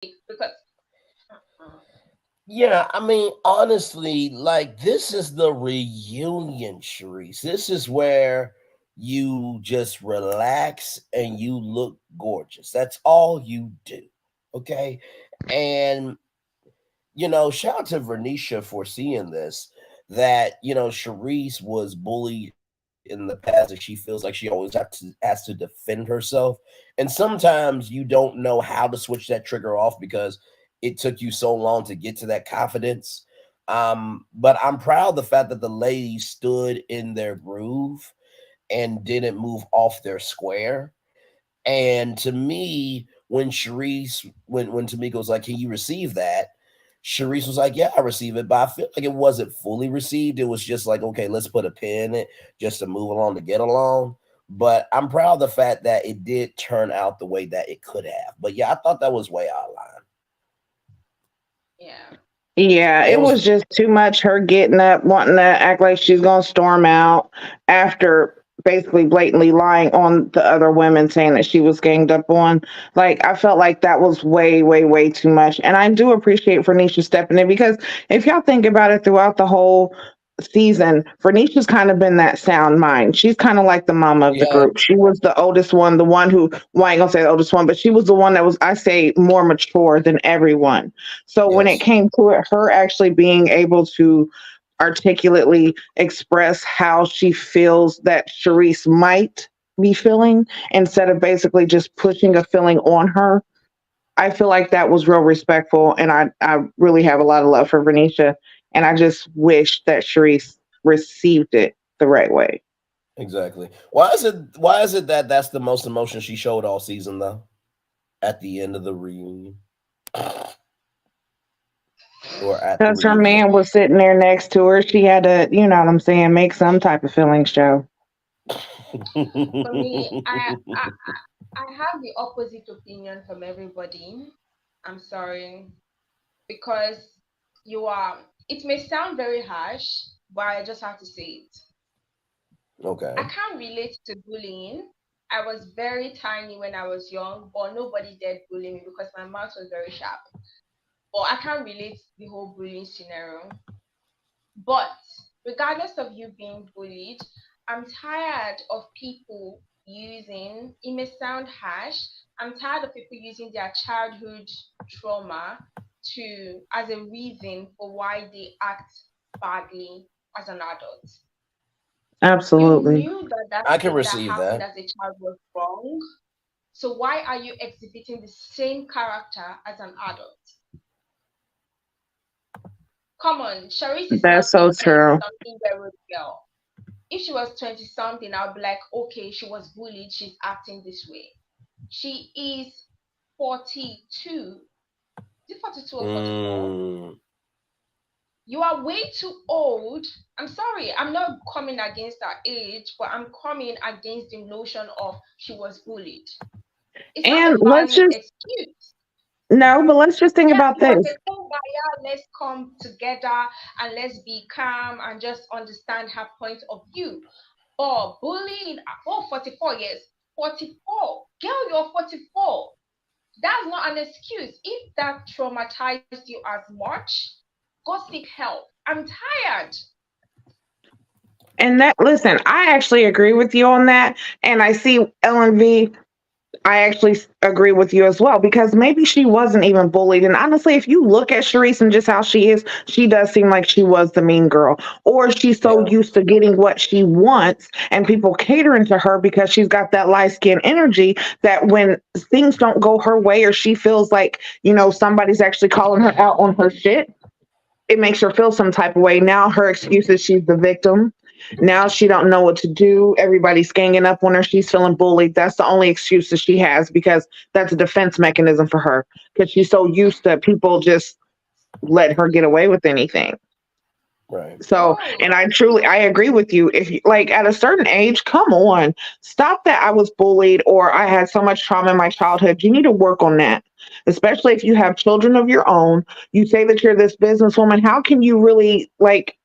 because Yeah, I mean, honestly, like this is the reunion, Sharice. This is where you just relax and you look gorgeous. That's all you do. Okay. And shout out to Vernisha for seeing this. That Sharice was bullied in the past, and she feels like she always has to defend herself. And sometimes you don't know how to switch that trigger off because it took you so long to get to that confidence. But I'm proud of the fact that the ladies stood in their groove and didn't move off their square. And to me, when Tamika was like, "Can you receive that?" Sharice was like, "Yeah, I receive it," but I feel like it wasn't fully received. It was just like, "Okay, let's put a pin in it just to move along to get along." But I'm proud of the fact that it did turn out the way that it could have. But yeah, I thought that was way out of line. yeah, Yeah, It it was was just too much her getting up, wanting to act like she's going to storm out after basically blatantly lying on the other women, saying that she was ganged up on. Like, I felt like that was way, way, way too much. And I do appreciate Vernisha stepping in because if y'all think about it throughout the whole season, Vernisha's kind of been that sound mind. She's kind of like the mama of the yeah, group. She was the oldest one, the one who, well, I ain't gonna say the oldest one, but she was the one that was, I say, more mature than everyone. So when it yes, came to it, her actually being able to articulately express how she feels that Sharice might be feeling instead of basically just pushing a feeling on her, I feel like that was real respectful. And I really have a lot of love for Venetia. And I just wish that Sharice received it the right way. exactly. Why is it that that's the most emotion she showed all season though? At the end of the reunion or at the Because her reunion? man was sitting there next to her. She had to, you know what I'm saying, make some type of feeling show. for me, I have the opposite opinion from everybody. I'm sorry because you are. It may sound very harsh, but I just have to say it. I Okay. can't relate to bullying. I was very tiny when I was young, but nobody dared bully me because my mouth was very sharp. But I can't relate to the whole bullying scenario. But regardless of you being bullied, I'm tired of people using, it may sound harsh, I'm tired of people using their childhood trauma to as a reason for why they act badly as an adult. You Absolutely. knew that that I can thing that receive happened that. as a child was wrong. So why are you exhibiting the same character as an adult? Come on, Sharice is That's not a so 20 true. something year old girl. If she was 20 something, I'll be like, okay, she was bullied, she's acting this way. She is 42. Is it 42 or 44? Mm, You are way too old. I'm sorry, I'm not coming against her age, but I'm coming against the notion of she was bullied. It's not And a let's valid just, excuse. no, but let's just think Yeah, about it was this. a kumbaya, let's come together and let's be calm and just understand her point of view. But bullying, oh, 44 years, 44. Girl, you're 44. That's not an excuse. If that traumatized you as much, go seek help. I'm tired. And that, listen, I actually agree with you on that. And I see Ellen V. I actually agree with you as well because maybe she wasn't even bullied. And honestly, if you look at Sharice and just how she is, she does seem like she was the mean girl. Or she's so yeah. used to getting what she wants and people catering to her because she's got that light skin energy that when things don't go her way or she feels like, somebody's actually calling her out on her shit, it makes her feel some type of way. Now her excuse is she's the victim. Now she don't know what to do. Everybody's ganging up on her. She's feeling bullied. That's the only excuse that she has because that's a defense mechanism for her because she's so used to people just let her get away with anything. Right. So, and Oh, I agree with you. If you, like at a certain age, come on, stop that. I was bullied or I had so much trauma in my childhood. You need to work on that, especially if you have children of your own. You say that you're this businesswoman. How can you really like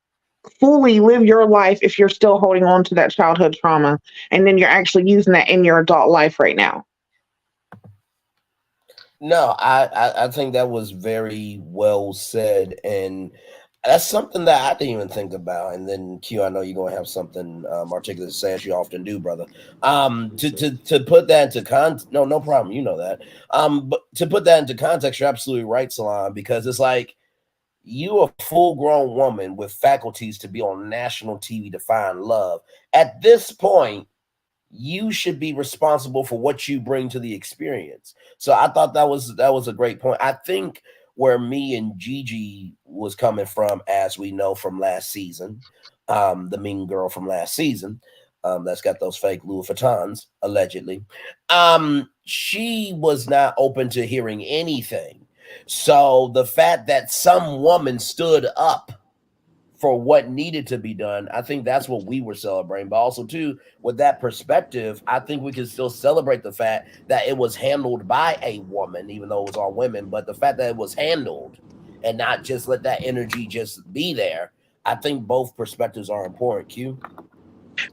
fully live your life if you're still holding on to that childhood trauma and then you're actually using that in your adult life right now? No, I think that was very well said, and that's something that I didn't even think about. And then Q, I know you're gonna have something articulate to say, as you often do, brother. To put that into no problem, you know that. But to put that into context, you're absolutely right, Salon, because it's like you a full grown woman with faculties to be on national TV to find love. At this point, you should be responsible for what you bring to the experience. So I thought that was a great point. I think where me and Gigi was coming from, as we know from last season, the mean girl from last season, that's got those fake Louis Vuittons allegedly. She was not open to hearing anything. So the fact that some woman stood up for what needed to be done. I think that's what we were celebrating. But also, too, with that perspective, I think we can still celebrate the fact that it was handled by a woman, even though it was all women. But the fact that it was handled and not just let that energy just be there, I think both perspectives are important. Q.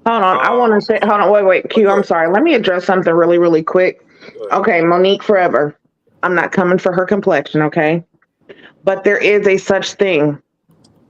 Hold on. I want to Um, say, hold on, wait, but Q. go I'm ahead. sorry. Let me address something really, really quick. Go ahead. Okay, Monique Forever. I'm not coming for her complexion, okay? But there is a such thing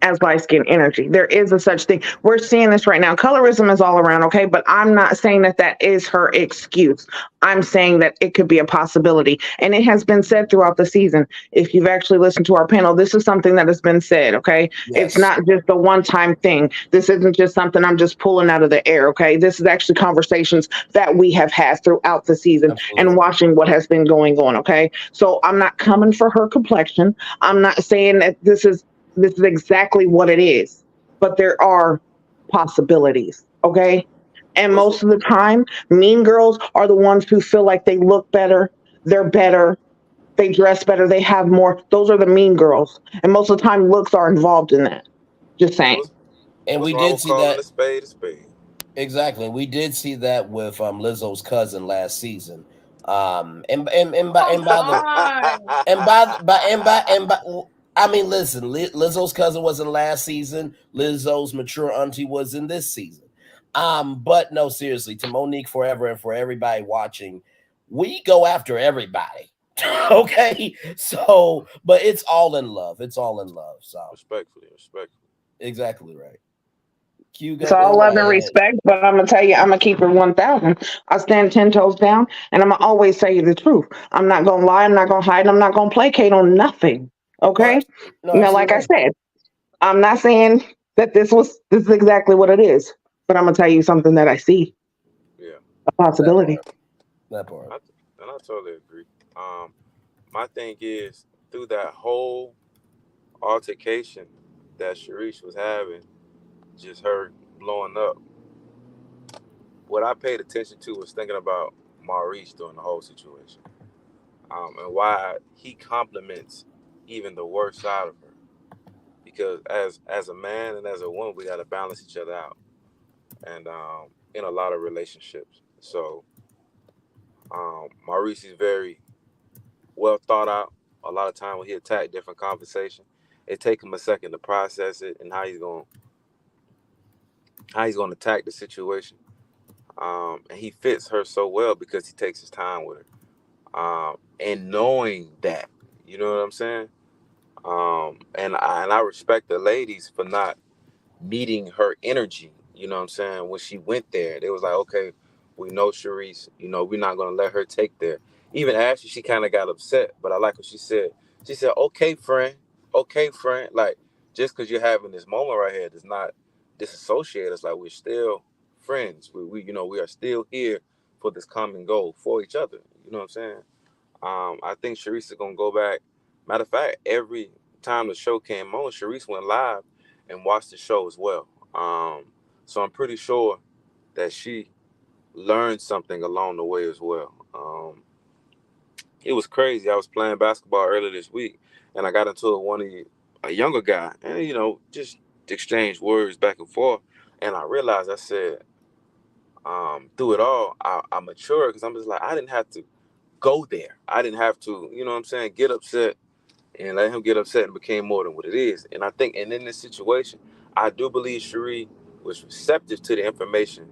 as light skin energy. There is a such thing. We're seeing this right now. Colorism is all around, okay? But I'm not saying that that is her excuse. I'm saying that it could be a possibility. And it has been said throughout the season. If you've actually listened to our panel, this is something that has been said, okay? It's Yes, not just a one time thing. This isn't just something I'm just pulling out of the air, okay? This is actually conversations that we have had throughout the season and absolutely. watching what has been going on, okay? So I'm not coming for her complexion. I'm not saying that this is exactly what it is, but there are possibilities. Okay. And What's most of the time, mean girls are the ones who feel like they look better, they're better, they dress better, they have more. Those are the mean girls. And most of the time, looks are involved in that. Just saying. what's And what's we wrong did with see calling a that spade a spade? exactly. We did see that with Lizzo's cousin last season. And by Come the on. and by I mean, listen, Lizzo's cousin was in last season. Lizzo's mature auntie was in this season. But no, seriously, to Monique Forever and for everybody watching, we go after everybody. Okay, so but it's all in love. It's all in love. So Respectfully, respectfully. exactly right. Q, It's go all go love right and ahead. respect, but I'm gonna tell you, I'm gonna keep it 1,000. I stand 10 toes down, and I'm gonna always tell you the truth. I'm not gonna lie. I'm not gonna hide. I'm not gonna placate on nothing. No, Okay. no, Now, like absolutely I right. said, I'm not saying that this is exactly what it is, but I'm gonna tell you something that I see Yeah, a That possibility. part. That part. I, and I totally agree. Um, my thing is through that whole altercation that Sharice was having, just her blowing up. What I paid attention to was thinking about Maurice during the whole situation, and why he compliments even the worst side of her. Because as a man and as a woman, we got to balance each other out, and in a lot of relationships. So Maurice is very well thought out. A lot of time when he attack different conversation, it take him a second to process it and how he's gonna attack the situation. And he fits her so well because he takes his time with her. And knowing that, you know what I'm saying? And I respect the ladies for not meeting her energy. You know what I'm saying? When she went there, they was like, okay, we know Sharice. You know, we're not gonna let her take there. Even Ashley, she kind of got upset, but I like what she said. She said, okay, friend. Like just because you're having this moment right here does not disassociate us. Like we're still friends. We are still here for this common goal for each other. You know what I'm saying? I think Sharice is gonna go back. Matter of fact, every time the show came on, Sharice went live and watched the show as well. So I'm pretty sure that she learned something along the way as well. It was crazy. I was playing basketball earlier this week, and I got into it with a younger guy, and just exchanged words back and forth. And I realized I said, through it all, I matured because I'm just like I didn't have to go there. I didn't have to, you know what I'm saying, get upset and let him get upset and became more than what it is. And I think, and in this situation, I do believe Cherie was receptive to the information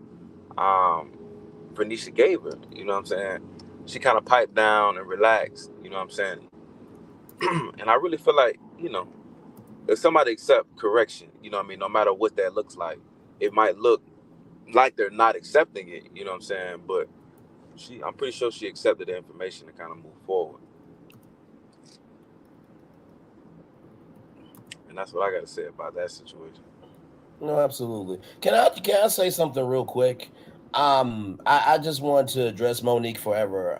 um, Venetia gave her. You know what I'm saying? she kind of piped down and relaxed. You know what I'm saying? And I really feel like, if somebody accept correction, what I mean, no matter what that looks like, it might look like they're not accepting it. You know what I'm saying? But I'm pretty sure she accepted the information and kind of moved forward. And that's what I got to say about that situation. No, absolutely. Can I say something real quick? I just want to address Monique forever.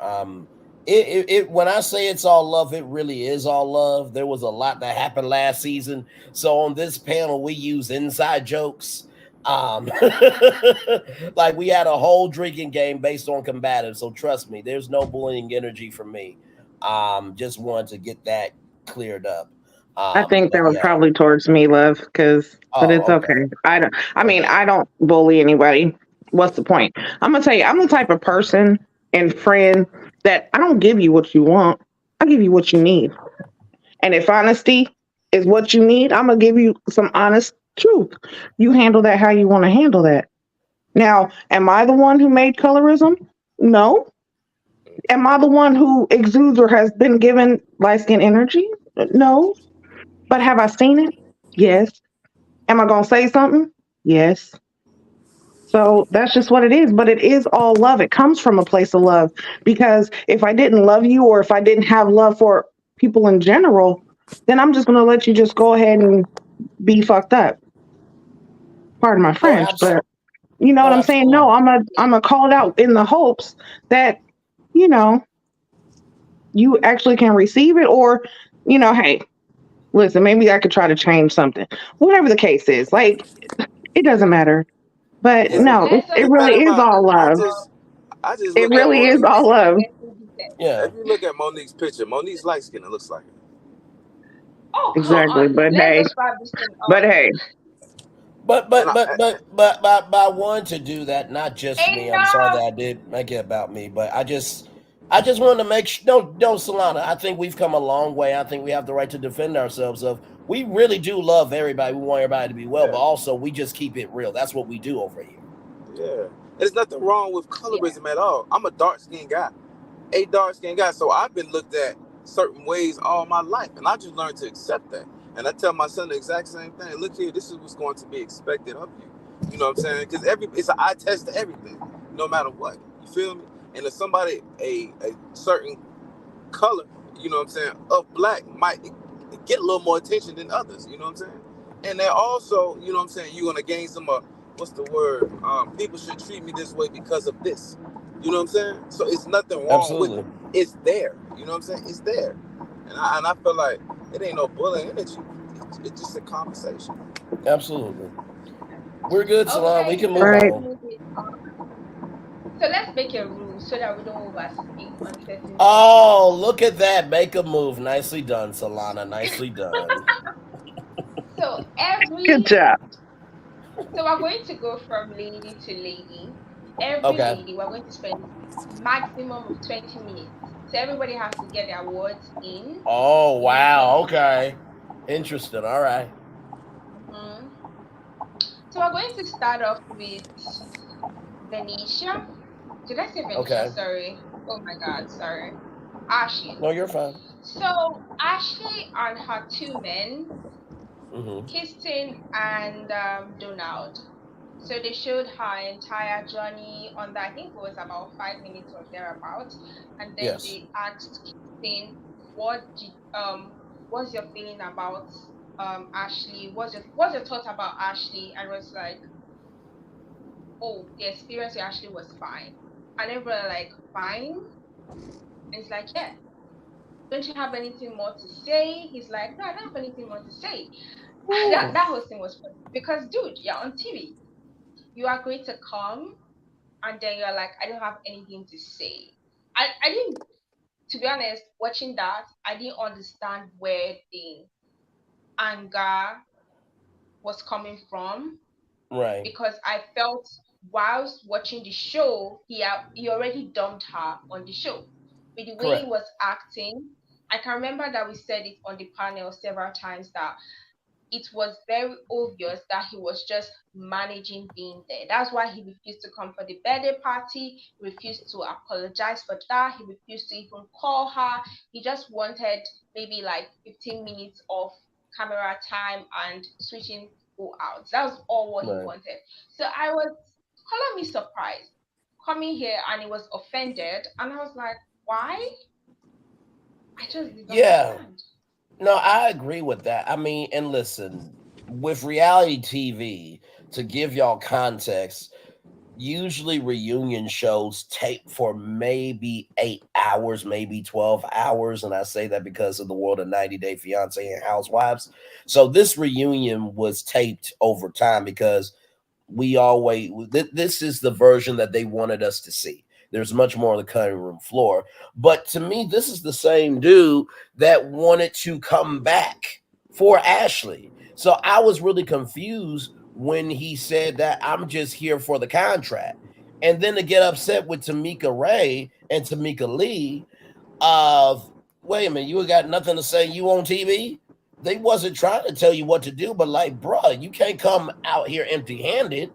When I say it's all love, it really is all love. There was a lot that happened last season, so on this panel we use inside jokes. Um, like we had a whole drinking game based on combative. So trust me, there's no bullying energy from me. Just wanted to get that cleared up. I think But that was yeah. probably towards me, love, but it's Oh, okay. okay. Okay. I don't bully anybody. What's the point? I'm gonna tell you, I'm the type of person and friend that I don't give you what you want. I give you what you need. And if honesty is what you need, I'm gonna give you some honest truth. You handle that how you want to handle that. Now, am I the one who made colorism? No. Am I the one who exudes or has been given light skin energy? No. But have I seen it? Yes. Am I going to say something? Yes. So that's just what it is. But it is all love. It comes from a place of love. Because if I didn't love you or if I didn't have love for people in general, then I'm just going to let you just go ahead and be fucked up. Pardon my No, French, but you know no, what I'm saying? No, absolutely. I'm a call it out in the hopes that, you know, you actually can receive it or, hey, listen, maybe I could try to change something. Whatever the case is, like, it doesn't matter. But It's, So no, let's it just it start really matter is about. all with I love. just, I just It look at really is everything all Monique's. that is love. getting detailed. Yeah. If you look at Monique's picture, Monique's light skin. It looks like it. Oh, come Exactly. on. Let's just wrap this thing But up. hey, But And but I, but but but but, but I wanted to do that, not just me. I'm sorry that Enough. I did make it about me, but I just wanted to make sure. No, Solana. I think we've come a long way. I think we have the right to defend ourselves. Of we really do love everybody. We want everybody to be well, yeah, but also we just keep it real. That's what we do over here. yeah. There's nothing wrong with Yeah. colorism at all. I'm a dark skinned guy, a dark skinned guy. So I've been looked at certain ways all my life, and I just learned to accept that. And I tell my son the exact same thing. Look here, this is what's going to be expected of you. You know what I'm saying? Because it's an eye test to everything, no matter what. You feel me? And if somebody a certain color, you know what I'm saying, of black might get a little more attention than others, you know what I'm saying? And then also, you know what I'm saying, you're gonna gain some what's the word? People should treat me this way because of this. You know what I'm saying? So it's nothing wrong with it. Absolutely, It's there. You know what I'm saying? It's there. And I feel like it ain't no bullying energy. It's just a conversation. absolutely. We're good, Solana. We Okay, can so move right. let's on. move it on. So let's make a rule so that we don't overspeak on certain things. Oh, look at that! Make a move. Nicely done, Solana. Nicely done. So Good every job. so we're going to go from lady to lady. Every Okay. lady, we're going to spend maximum of 20 minutes. So everybody has to get their words in Oh within wow. 20 minutes. Okay. Interesting. All right. Mhm. So we're going to start off with Venetia. Did I say Venetia? Okay. Sorry. Oh my God, sorry. Ashley. No, you're fine. So Ashley and her two men, Mm-hmm. Kirsten and Donald. So they showed her entire journey on that. I think it was about 5 minutes or thereabouts. And then Yes. they asked Kirsten, "What did what's your feeling about Ashley? What's your thought about Ashley?" And it was like, "Oh, the experience with Ashley was fine." And everybody like, "Fine?" And it's like, "Yeah." Don't you have anything more to say? He's like, "No, I don't have anything more to say." that Ooh. that whole thing was funny because, dude, you're on TV. You agree to come, and then you're like, "I don't have anything to say." I didn't, to be honest, watching that, I didn't understand where the anger was coming from Right. because I felt whilst watching the show, he already dumped her on the show. With the way he Correct. was acting, I can remember that we said it on the panel several times that it was very obvious that he was just managing being there. That's why he refused to come for the birthday party, he refused to apologize for that, he refused to even call her. He just wanted maybe like 15 minutes of camera time and switching go out. That was all what he Right. wanted. So I was, color me surprised, coming here and he was offended, and I was like, why? I just didn't Yeah. understand. No, I agree with that. I mean, and listen, with reality TV, to give y'all context, usually reunion shows tape for maybe 8 hours, maybe 12 hours. And I say that because of the world of 90 Day Fiance and Housewives. So this reunion was taped over time because we always, this is the version that they wanted us to see. There's much more on the cutting room floor. But to me, this is the same dude that wanted to come back for Ashley. So I was really confused when he said that I'm just here for the contract. And then to get upset with Tamika Ray and Tamika Lee of, wait a minute, you got nothing to say, you on TV? They wasn't trying to tell you what to do, but like, bruh, you can't come out here empty-handed.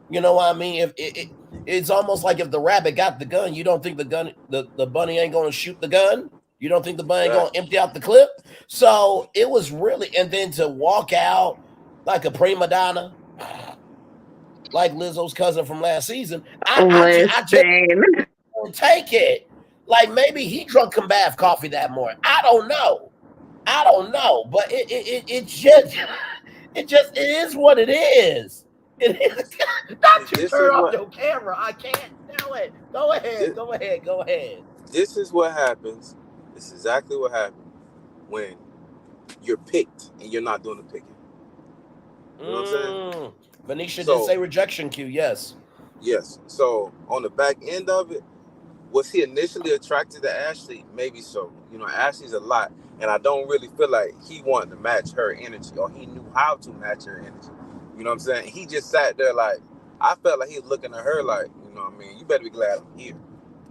You know what I mean? If it's almost like if the rabbit got the gun, you don't think the bunny ain't gonna shoot the gun? You don't think the bunny ain't gonna Facts. empty out the clip? So it was really, and then to walk out like a prima donna, like Lizzo's cousin from last season, I just Listen, don't take it. Like maybe he drunk some bath coffee that morning. I don't know. But it is what it is. It is. Not you This turn is off what your camera. I can't do it. Go ahead. this, Go ahead. this is what happens. This is exactly what happens when you're picked and you're not doing the picking. You know what I'm saying? Venetia did So say rejection cue. Yes. yes. So on the back end of it, was he initially attracted to Ashley? Maybe so. You know, Ashley's a lot, and I don't really feel like he wanted to match her energy, or he knew how to match her energy. You know what I'm saying? He just sat there like, I felt like he was looking at her like, you know what I mean? You better be glad I'm here.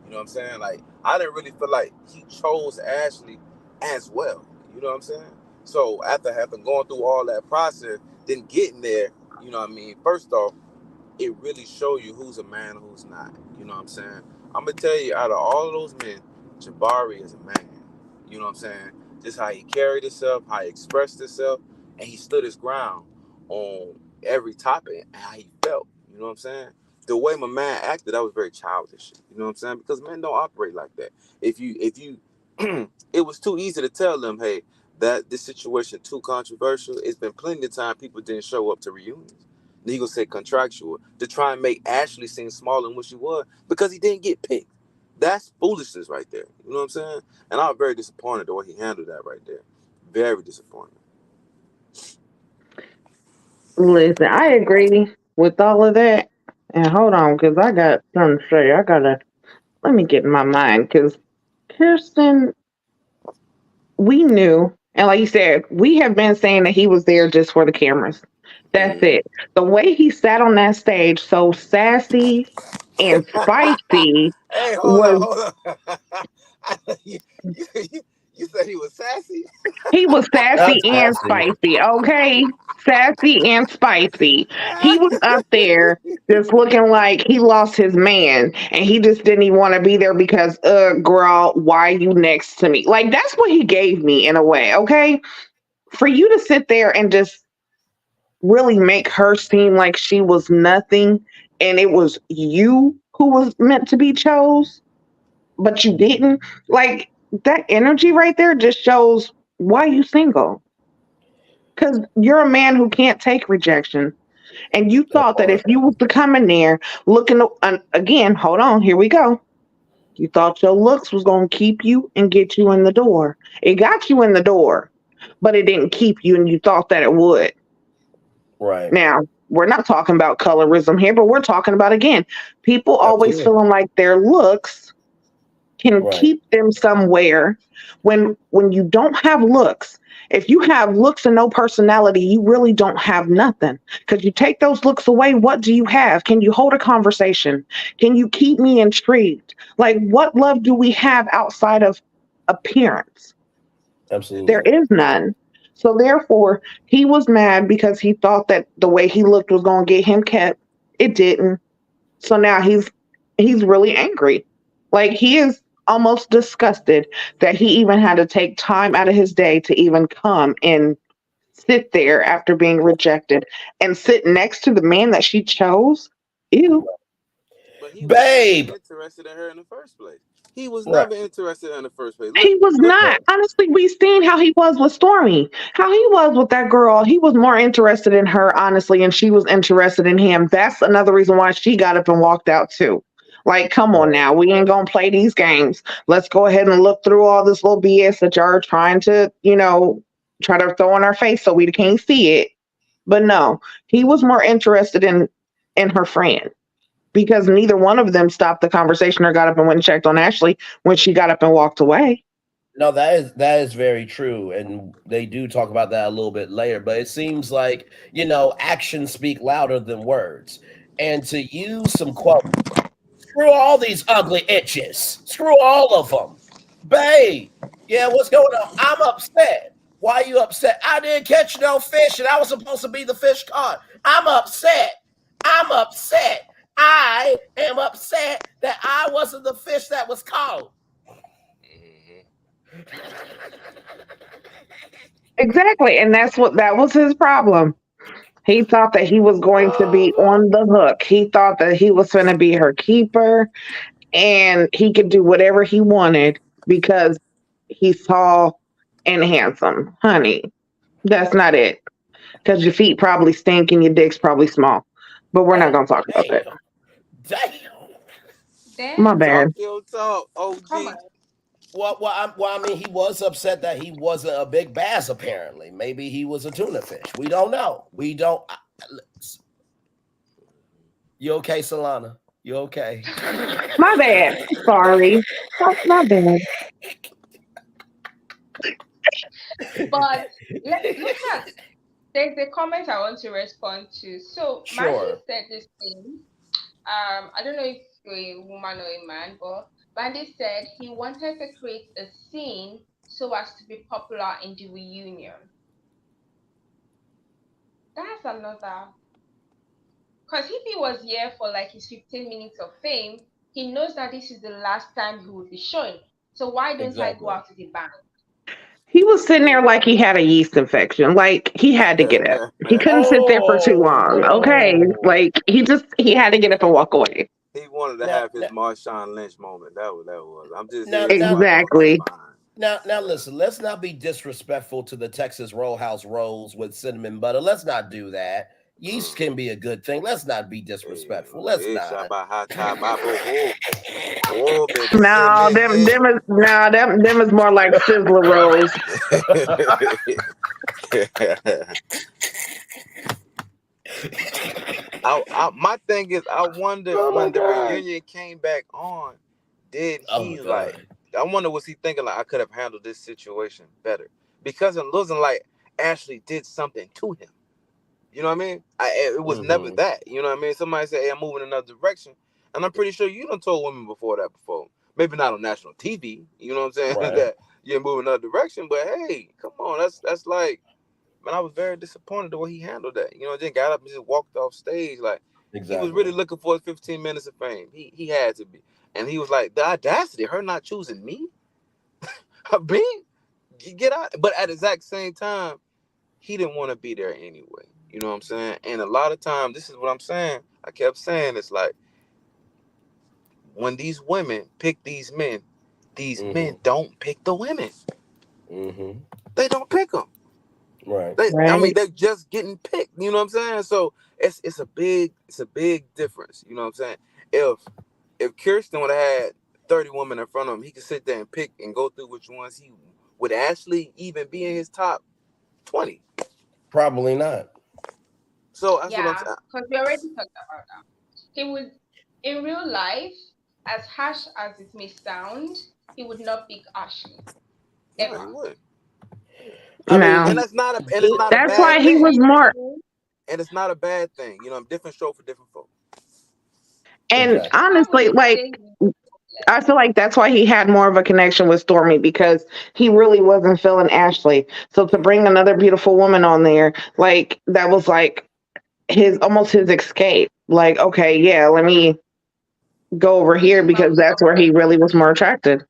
You know what I'm saying? Like, I didn't really feel like he chose Ashley as well. You know what I'm saying? So after going through all that process, then getting there, you know what I mean? First off, it really shows you who's a man and who's not. You know what I'm saying? I'm gonna tell you, out of all of those men, Jabari is a man. You know what I'm saying? Just how he carried himself, how he expressed himself, and he stood his ground on every topic and how he felt. You know what I'm saying? The way my man acted, that was very childish. You know what I'm saying? Because men don't operate like that. If you, it was too easy to tell them, hey, that this situation too controversial. It's been plenty of time people didn't show up to reunions. Then he gonna say contractual to try and make Ashley seem smaller than what she was because he didn't get picked. That's foolishness right there. You know what I'm saying? And I was very disappointed the way he handled that right there. Very disappointed. listen, I agree with all of that. And hold on, because I got something to say. Let me get in my mind, because Kirsten, we knew, and like you said, we have been saying that he was there just for the cameras. That's Mm-hmm. it. The way he sat on that stage, so sassy and spicy, Hey, was hold on. you, you said he was sassy? he was sassy Not and sassy. spicy, okay? Sassy and spicy. He was up there just looking like he lost his man and he just didn't even want to be there because girl, why you next to me? Like that's what he gave me in a way, okay? For you to sit there and just really make her seem like she was nothing and it was you who was meant to be chose, but you didn't. Like that energy right there just shows why you single. Because you're a man who can't take rejection. And you That thought that if part. you was to come in there looking, again, hold on, here we go. You thought your looks was going to keep you and get you in the door. It got you in the door, but it didn't keep you, and you thought that it would. Right. Now, we're not talking about colorism here, but we're talking about, again, people always Absolutely. feeling like their looks can Right. keep them somewhere when you don't have looks. If you have looks and no personality, you really don't have nothing. Because you take those looks away, what do you have? Can you hold a conversation? Can you keep me intrigued? Like, what love do we have outside of appearance? There Absolutely. is none. So therefore, he was mad because he thought that the way he looked was going to get him kept. It didn't. So now he's really angry. Like he is almost disgusted that he even had to take time out of his day to even come and sit there after being rejected and sit next to the man that she chose. Ew. But he was never Babe. interested in her in the first place. He was Right. never interested in the first place. He was Look. not. Honestly, we seen how he was with Stormy. How he was with that girl. He was more interested in her, honestly, and she was interested in him. That's another reason why she got up and walked out too. Like, come on now. We ain't gonna play these games. Let's go ahead and look through all this little BS that y'all are trying to, try to throw in our face so we can't see it. But no, he was more interested in her friend because neither one of them stopped the conversation or got up and went and checked on Ashley when she got up and walked away. No, that is very true, and they do talk about that a little bit later. But it seems like actions speak louder than words, and to use some quote, screw all these ugly itches, screw all of them, babe. Yeah, what's going on? I'm upset. Why are you upset? I didn't catch no fish, and I was supposed to be the fish caught. I'm upset. I'm upset. I am upset that I wasn't the fish that was caught. Exactly. And that was his problem. He thought that he was going to be on the hook. He thought that he was going to be her keeper and he could do whatever he wanted because he's tall and handsome. Honey, that's not it. Because your feet probably stink and your dick's probably small. But we're not going to talk about that. Damn. My Then bad. Talk your talk, OG. come on. I mean, he was upset that he wasn't a big bass. Apparently, maybe he was a tuna fish. We don't know. We don't. You okay, Solana? You okay? My bad. Sorry. That's my bad. But let's look at there's a comment I want to respond to. So Mandy Sure. said this thing. I don't know if you're a woman or a man, but Mandy said he wanted to create a scene so as to be popular in the reunion. That's another. Because if he was here for like his 15 minutes of fame, he knows that this is the last time he will be showing. So why don't I go Exactly. out to the bank? He was sitting there like he had a yeast infection. Like he had to get up. He couldn't sit there for too long. Okay. Like he had to get up and walk away. He wanted to Now, have his Marshawn Lynch moment. That was. I'm just now, here. now, So I know that's Exactly. fine. now, listen. Let's not be disrespectful to the Texas Roadhouse rolls with cinnamon butter. Let's not do that. Yeast can be a good thing. Let's not be disrespectful. Let's not. No, them is more like sizzler rolls. My thing is, I wonder Oh my when the God. reunion came back on, did Oh he my like? God. I wonder was he thinking like I could have handled this situation better because it wasn't like Ashley did something to him. You know what I mean? It was never Mhm. that. You know what I mean? Somebody say, "Hey, I'm moving in another direction," and I'm pretty sure you done told women before. Maybe not on national TV. You know what I'm saying? Right. That you're moving another direction, but hey, come on, that's like, man, I was very disappointed the way he handled that. You know, then got up and just walked off stage like he was really Exactly. looking for his 15 minutes of fame. He had to be, and he was like, the audacity, her not choosing me, being get out. But at the exact same time, he didn't want to be there anyway. You know what I'm saying? And a lot of times, this is what I'm saying. I kept saying it's like when these women pick these men Mhm. don't pick the women. Mhm. They don't pick them. Right. I mean, Right. they're just getting picked. You know what I'm saying? So it's a big difference. You know what I'm saying? If Kirsten would have had 30 women in front of him, he could sit there and pick and go through which ones he would Ashley even be in his top 20. Probably not. So that's what I'm Yeah, saying. because we already talked about that. He would, in real life, as harsh as it may sound, he would not pick Ashley No, he ever. would. I mean, No. And it's not a That's Even why bad he thing. was more. And it's not a bad thing. You know, different stroke for different folk. And exactly. Why would honestly, you like say I feel like that's why he had more of a connection with Stormy because he really wasn't feeling Ashley. So to bring another beautiful woman on there, like that was like his almost his escape. Like, okay, yeah, let me go over This here is my because that's where he really was more attracted.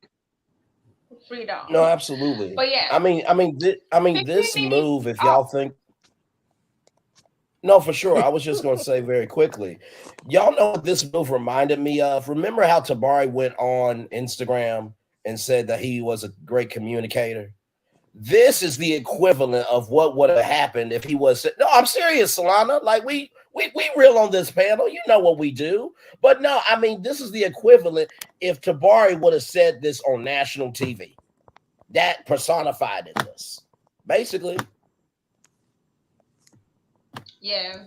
No, freedom. absolutely. But yeah, This 15 minutes move, if up. y'all think, no, for sure. I was just going to say very quickly, y'all know what this move reminded me of. Remember how Tabari went on Instagram and said that he was a great communicator? This is the equivalent of what would have happened if he was. No, I'm serious, Solana. Like we real on this panel. You know what we do. But no, I mean this is the equivalent if Tabari would have said this on national TV. That personified in this, basically. Yeah.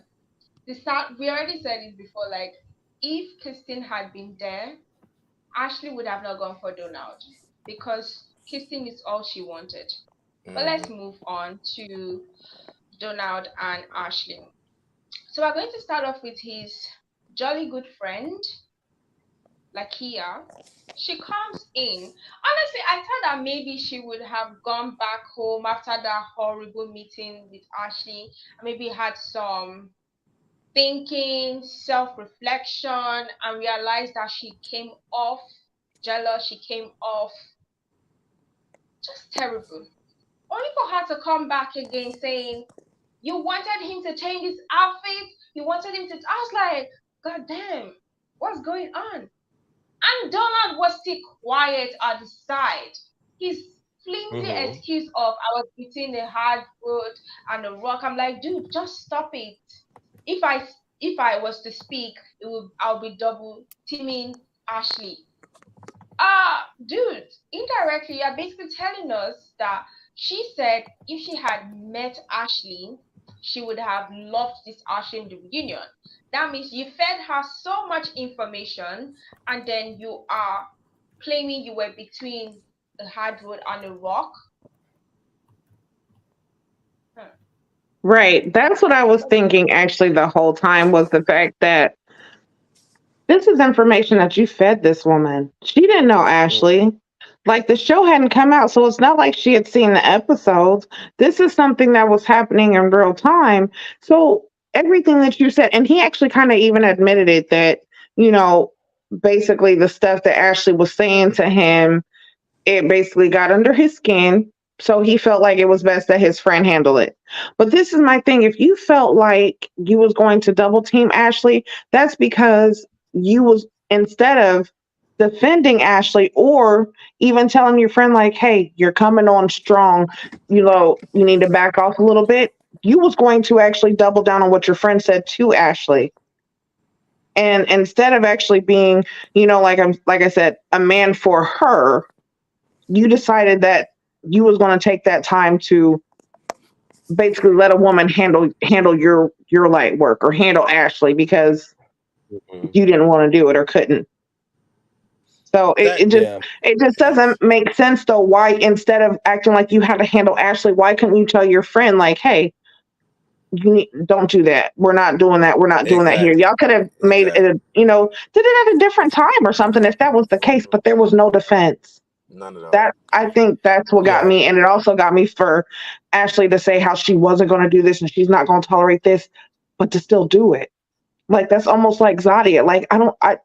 We already said it before. Like, if Kristen had been there, Ashley would have not gone for Donald because Kristen is all she wanted. But let's Mhm. move on to Donald and Ashley. So we're going to start off with his jolly good friend, Lakia. She comes in. Honestly, I thought that maybe she would have gone back home after that horrible meeting with Ashley and maybe had some thinking, self reflection, and realized that she came off jealous, she came off just terrible. Only for her to come back again saying, you wanted him to change his outfit, you wanted him to. I was like, God damn, what's going on? And Donald was still quiet at the side. His flimsy Mhm. excuse of I was between a hard road and a rock. I'm like, dude, just stop it. If I if I was to speak, I'll be double teaming Ashley. Dude, indirectly you're basically telling us that she said if she had met Ashley, she would have loved this Ashley in the reunion. That means you fed her so much information and then you are claiming you were between a hard road and a rock. Hmm. Right. That's what I was thinking actually the whole time was the fact that this is information that you fed this woman. She didn't know Ashley. Like the show hadn't come out, so it's not like she had seen the episodes. This is something that was happening in real time. So everything that you said, and he actually kind of even admitted it that, you know, basically the stuff that Ashley was saying to him, it basically got under his skin. So he felt like it was best that his friend handle it. But this is my thing. If you felt like you was going to double team Ashley, that's because you was instead of defending Ashley or even telling your friend like, hey, you're coming on strong, you know, you need to back off a little bit. You was going to actually double down on what your friend said to Ashley. And instead of actually being, you know, like I said, a man for her, you decided that you was going to take that time to basically let a woman handle your light work or handle Ashley because Mhm. you didn't want to do it or couldn't. So That yeah. it just doesn't make sense though. Why instead of acting like you had to handle Ashley, why couldn't you tell your friend like, hey, don't do that. We're not doing that. We're not doing that here. Exactly. Y'all could have made it, Exactly. you know, did it at a different time or something if that was the case. But there was no defense. None at all. That I think that's what got Yeah. me, and it also got me for Ashley to say how she wasn't going to do this and she's not going to tolerate this, but to still do it. Like that's almost like Zadia. Like I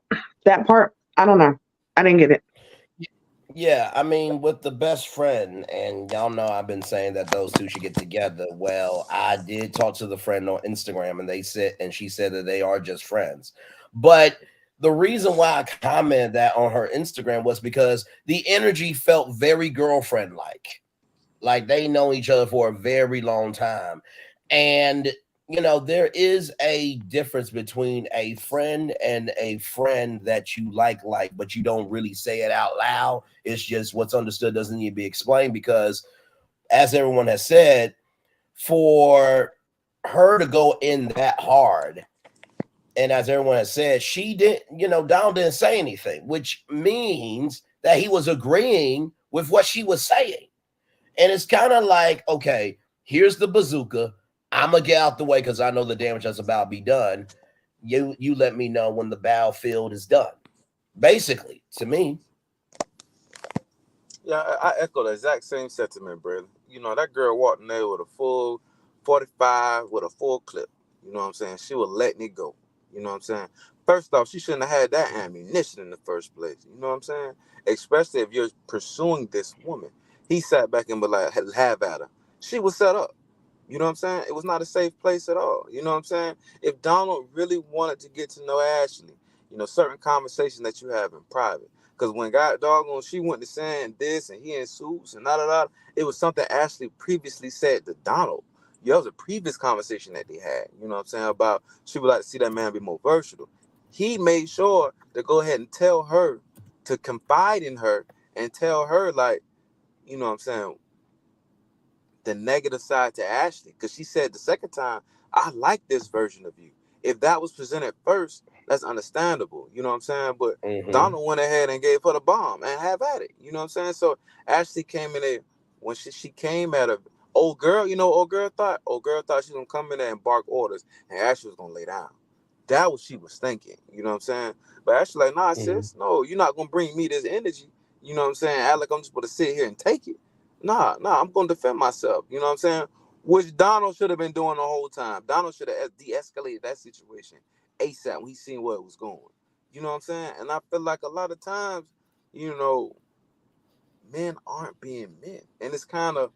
that part I don't know. I didn't get it. Yeah, I mean, with the best friend, and y'all know I've been saying that those two should get together. Well, I did talk to the friend on Instagram, and she said that they are just friends. But the reason why I commented that on her Instagram was because the energy felt very girlfriend like they know each other for a very long time. And there is a difference between a friend and a friend that you like, but you don't really say it out loud. It's just what's understood doesn't need to be explained because, as everyone has said, for her to go in that hard, and as everyone has said, she didn't, Donald didn't say anything, which means that he was agreeing with what she was saying. And it's kind of like, okay, here's the bazooka. I'm gonna get out the way because I know the damage that's about to be done. You let me know when the battlefield is done. Basically, to me. Yeah, I echo the exact same sentiment, brother. You know, that girl walked in there with a full 45 with a full clip. You know what I'm saying? She was letting it go. You know what I'm saying? First off, she shouldn't have had that ammunition in the first place. You know what I'm saying? Especially if you're pursuing this woman. He sat back and be like, have at her. She was set up. You know what I'm saying? It was not a safe place at all. You know what I'm saying? If Donald really wanted to get to know Ashley, you know, certain conversations that you have in private. Because when God doggone, she went to saying this and he in suits and da da da, it was something Ashley previously said to Donald. Yeah, it was a previous conversation that they had. You know what I'm saying? About she would like to see that man be more versatile. He made sure to go ahead and tell her to confide in her and tell her, like, you know what I'm saying, the negative side to Ashley, because she said the second time, I like this version of you. If that was presented first, that's understandable. You know what I'm saying? But Hmm. Donald went ahead and gave her the bomb and have at it. You know what I'm saying? So Ashley came in there when she came at her old girl, old girl thought she was gonna come in there and bark orders and Ashley was gonna lay down. That was she was thinking, you know what I'm saying? But Ashley like, nah, Hmm. sis, no, you're not gonna bring me this energy. You know what I'm saying? Act like I'm just gonna sit here and take it. Nah, I'm gonna defend myself. You know what I'm saying? Which Donald should have been doing the whole time. Donald should have de-escalated that situation ASAP when he seen where it was going. You know what I'm saying? And I feel like a lot of times, you know, men aren't being men. And it's kind of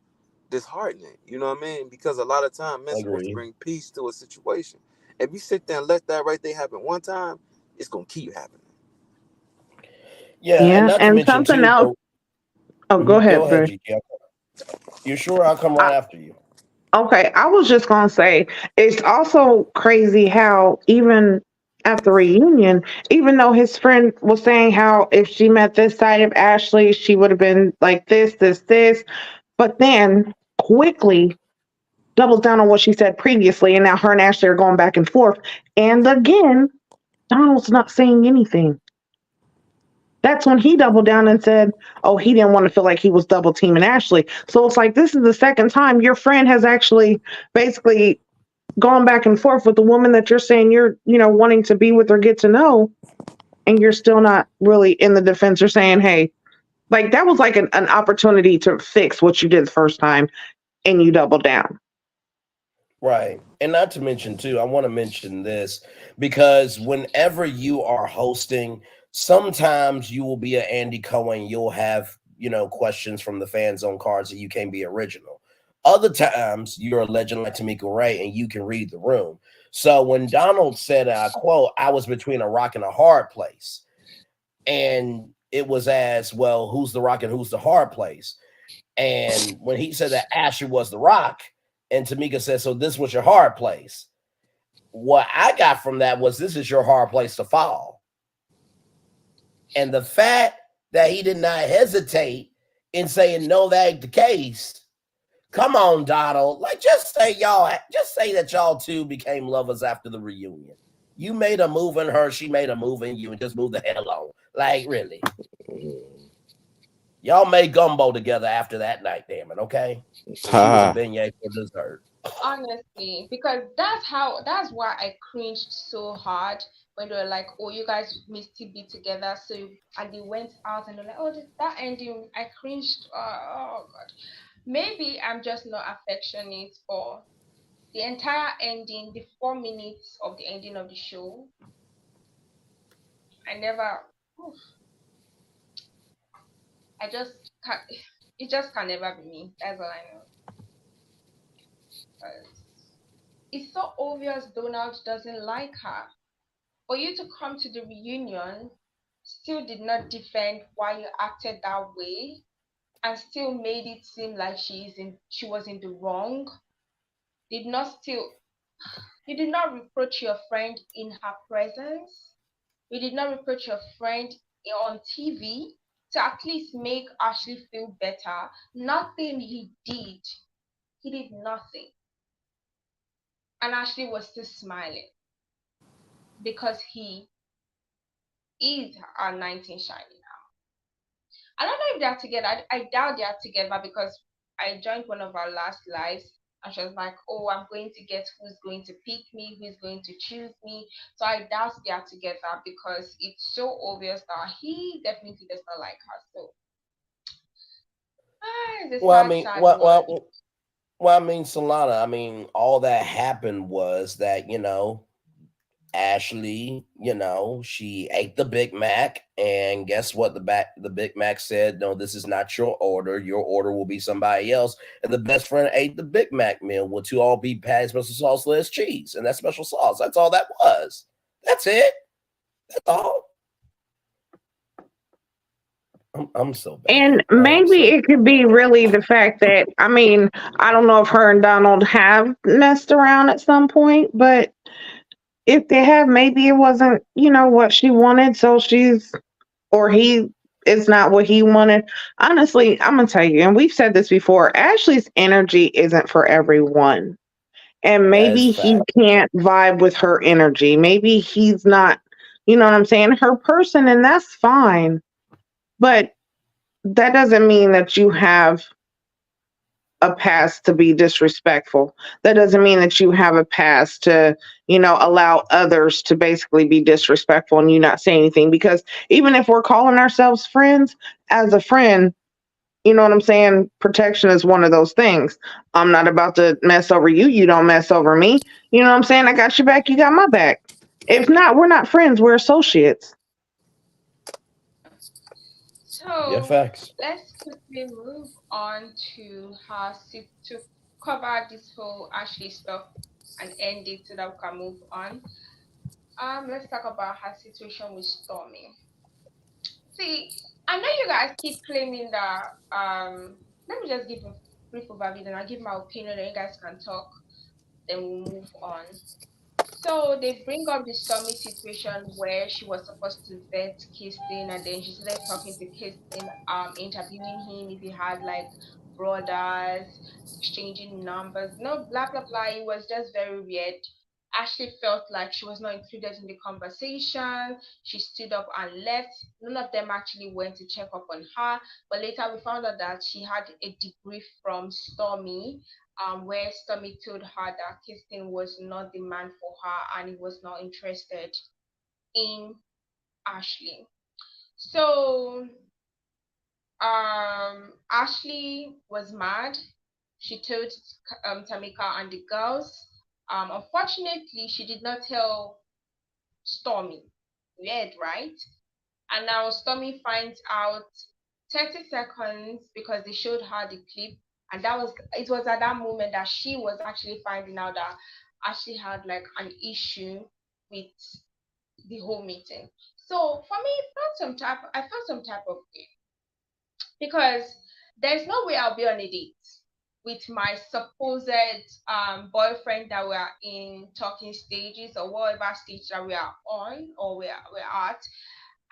disheartening, you know what I mean? Because a lot of times men supposed to Agreed. bring peace to a situation. If you sit there and let that right there happen one time, it's gonna keep happening. Yeah, and Yeah. not to And mention something too, else. though. Oh, go Mhm. Go ahead, ahead, bro. Gigi. You sure I'll come right after you? Okay, I was just gonna say it's also crazy how even at the reunion, even though his friend was saying how if she met this side of Ashley, she would have been like this, but then quickly doubles down on what she said previously, and now her and Ashley are going back and forth. And again, Donald's not saying anything. That's when he doubled down and said, oh, he didn't want to feel like he was double teaming Ashley. So it's like this is the second time your friend has actually basically gone back and forth with the woman that you're saying you're, wanting to be with or get to know, and you're still not really in the defense or saying, hey, like that was like an opportunity to fix what you did the first time and you double down. Right. And not to mention, too, I want to mention this because whenever you are hosting, sometimes you will be an Andy Cohen, you'll have, questions from the fans on cards that you can't be original. Other times, you're a legend like Tamika Ray and you can read the room. So when Donald said, I quote, I was between a rock and a hard place. And it was as well, who's the rock and who's the hard place? And when he said that Asher was the rock, and Tamika said, so this was your hard place. What I got from that was this is your hard place to fall. And the fact that he did not hesitate in saying, no, that ain't the case. Come on, Donald. Like, just say that y'all two became lovers after the reunion. You made a move in her, she made a move in you, and just move the hell on. Like, really. Y'all made gumbo together after that night, damn it, okay? And she was a Ha. beignet for dessert. Honestly, because that's why I cringed so hard when they were like, "Oh, you guys may still be together." And they went out and they're like, "Oh, that ending." I cringed. Oh God. Maybe I'm just not affectionate for the entire ending, the 4 minutes of the ending of the show. I never. oof, I just can't. It just can never be me. That's all I know. 'Cause it's so obvious Donald doesn't like her. For you to come to the reunion, still did not defend why you acted that way, and still made it seem like she was in the wrong. Did not still You did not reproach your friend in her presence. You did not reproach your friend on TV to at least make Ashley feel better. Nothing he did. He did nothing. And Ashley was still smiling because he is our 19 shiny. I don't know if they're together. I doubt they're together because I joined one of our last lives. And she was like, oh, I'm going to get who's going to pick me, who's going to choose me. So I doubt they are together because it's so obvious that he definitely does not like her. So it's a Well, I sad, mean, sad well, one. well, well, I mean, Solana. I mean, all that happened was that Ashley, she ate the Big Mac, and guess what? The Big Mac said, "No, this is not your order. Your order will be somebody else." And the best friend ate the Big Mac meal with two all beef patties, special sauce, less cheese, and that special sauce. That's all that was. That's it. That's all. I'm so bad. And I am maybe so it could be really the fact that, I mean, I don't know if her and Donald have messed around at some point, but if they have, maybe it wasn't, what she wanted. So or he is not what he wanted. Honestly, I'm going to tell you, and we've said this before, Ashley's energy isn't for everyone. And that is maybe he fact. can't vibe with her energy. Maybe he's not, you know what I'm saying, her person, and that's fine. But that doesn't mean that you have a pass to be disrespectful. That doesn't mean that you have a pass to, allow others to basically be disrespectful and you not say anything. Because even if we're calling ourselves friends, as a friend, you know what I'm saying? Protection is one of those things. I'm not about to mess over you. You don't mess over me. You know what I'm saying? I got your back. You got my back. If not, we're not friends. We're associates. Yeah, So facts. let's quickly move on to to cover this whole Ashley stuff and end it so that we can move on. Let's talk about her situation with Stormy. See, I know you guys keep claiming that. Let me just give a brief overview, and I'll give my opinion, and you guys can talk. Then we'll move on. So they bring up the Stormy situation where she was supposed to vet Kirsten, and then she started talking to Kirsten, interviewing him if he had like brothers, exchanging numbers, no blah blah blah. It was just very weird. Ashley felt like she was not included in the conversation. She stood up and left. None of them actually went to check up on her. But later we found out that she had a debrief from Stormy, where Stormy told her that Kirsten was not the man for her and he was not interested in Ashley. So Ashley was mad. She told Tamika and the girls. Unfortunately, she did not tell Stormy. Weird, right? And now Stormy finds out 30 seconds because they showed her the clip. And it was at that moment that she was actually finding out that Ashley had like an issue with the whole meeting. So for me, I felt some type of way because there's no way I'll be on a date with my supposed boyfriend that we're in talking stages or whatever stage that we are on or we're at,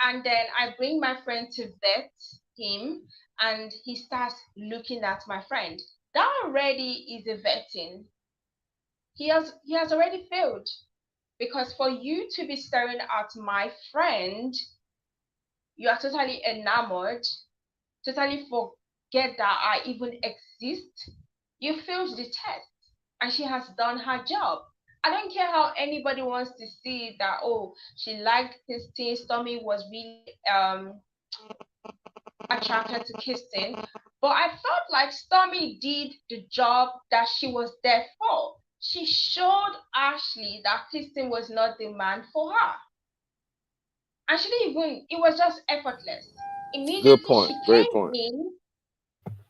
and then I bring my friend to vet him, and he starts looking at my friend. That already is a vetting. He has already failed because for you to be staring at my friend, you are totally enamored, totally forget that I even exist. You failed the test, and she has done her job. I don't care how anybody wants to see that. Oh, she liked Kirsten. Stormy was really attracted to Kirsten, but I felt like Stormy did the job that she was there for. She showed Ashley that Kirsten was not the man for her. And she didn't even, it was just effortless. Good Immediately point. she Great came point. in,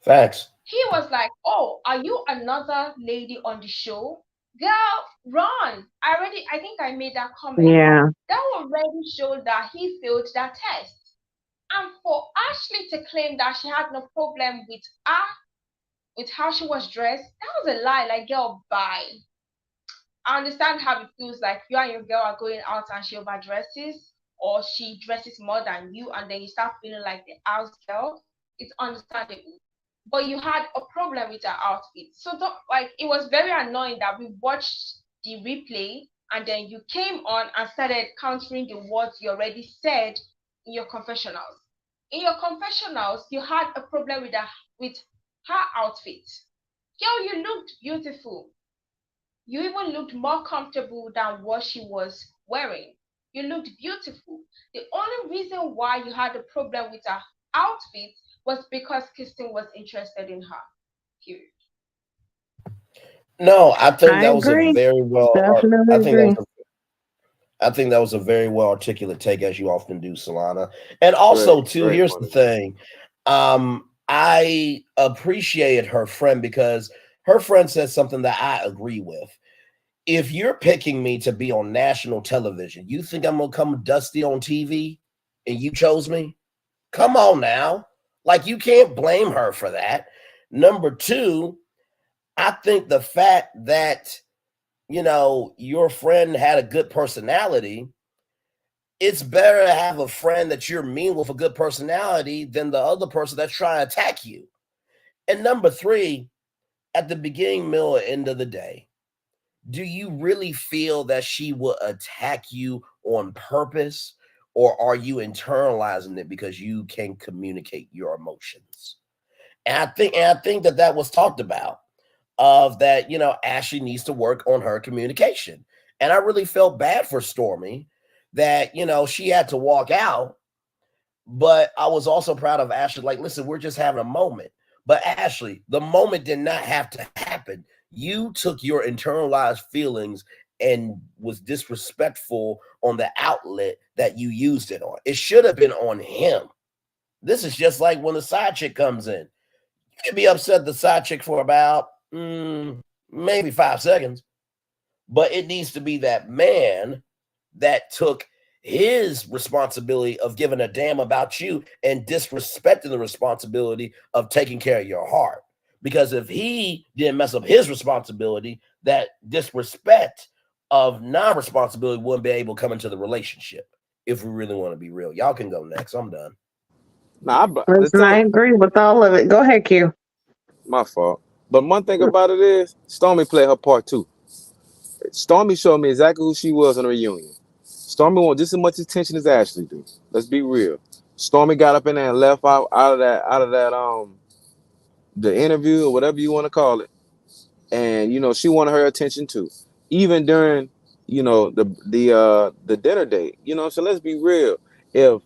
Facts. he was like, oh, are you another lady on the show? Girl, run. I think I made that comment. Yeah. That already showed that he failed that test. And for Ashley to claim that she had no problem with how she was dressed, that was a lie. Like, girl, bye. I understand how it feels like you and your girl are going out and she overdresses or she dresses more than you, and then you start feeling like the house girl. It's understandable. But you had a problem with her outfit. So don't, like, it was very annoying that we watched the replay and then you came on and started countering the words you already said in your confessionals. In your confessionals, you had a problem with her outfit. Girl, you looked beautiful. You even looked more comfortable than what she was wearing. You looked beautiful. The only reason why you had a problem with her outfit was because Kirsten was interested in her. Period. No, I think I that was a agree. very well. Definitely I think that agree. was I think that was a very well articulate take, as you often do, Solana. And Great, also, too, great here's point the of view. thing. I appreciated her friend because her friend said something that I agree with. If you're picking me to be on national television, you think I'm gonna come dusty on TV and you chose me? Come on now. Like, you can't blame her for that. Number two, I think the fact that your friend had a good personality, it's better to have a friend that you're mean with a good personality than the other person that's trying to attack you. And number three, at the beginning, middle, and end of the day, do you really feel that she will attack you on purpose, or are you internalizing it because you can communicate your emotions? And I think that was talked about, of that, Ashley needs to work on her communication. And I really felt bad for Stormy that, she had to walk out, but I was also proud of Ashley. Like, listen, we're just having a moment. But Ashley, the moment did not have to happen. You took your internalized feelings and was disrespectful on the outlet that you used it on. It should have been on him. This is just like when the side chick comes in. You can be upset at the side chick for about maybe 5 seconds, but it needs to be that man that took his responsibility of giving a damn about you and disrespecting the responsibility of taking care of your heart. Because if he didn't mess up his responsibility, that disrespect of non-responsibility wouldn't be able to come into the relationship. If we really want to be real, y'all can go next. I'm done. Nah, the Listen, I thing, agree with all of it. Go ahead, Q. my fault. But one thing about it is, Stormy played her part too. Stormy showed me exactly who she was in a reunion. Stormy want just as much attention as Ashley do. Let's be real. Stormy got up in there and left out of that the interview or whatever you want to call it, and she wanted her attention too, even during the dinner date. So let's be real. If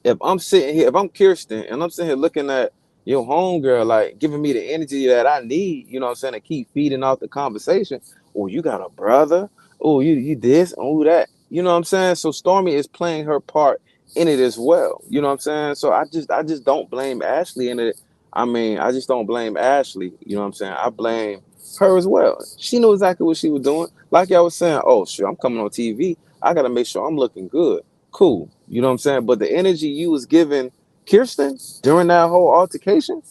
if I'm sitting here, if I'm Kirsten and I'm sitting here looking at your homegirl, like giving me the energy that I need, to keep feeding off the conversation. Oh, you got a brother? Oh, you this, oh that. You know what I'm saying? So Stormy is playing her part in it as well. You know what I'm saying? So I just don't blame Ashley in it. I mean, I just don't blame Ashley. You know what I'm saying? I blame her as well. She knew exactly what she was doing. Like I was saying, oh shit, I'm coming on TV. I gotta make sure I'm looking good. Cool. You know what I'm saying? But the energy you was giving Kirsten during that whole altercation,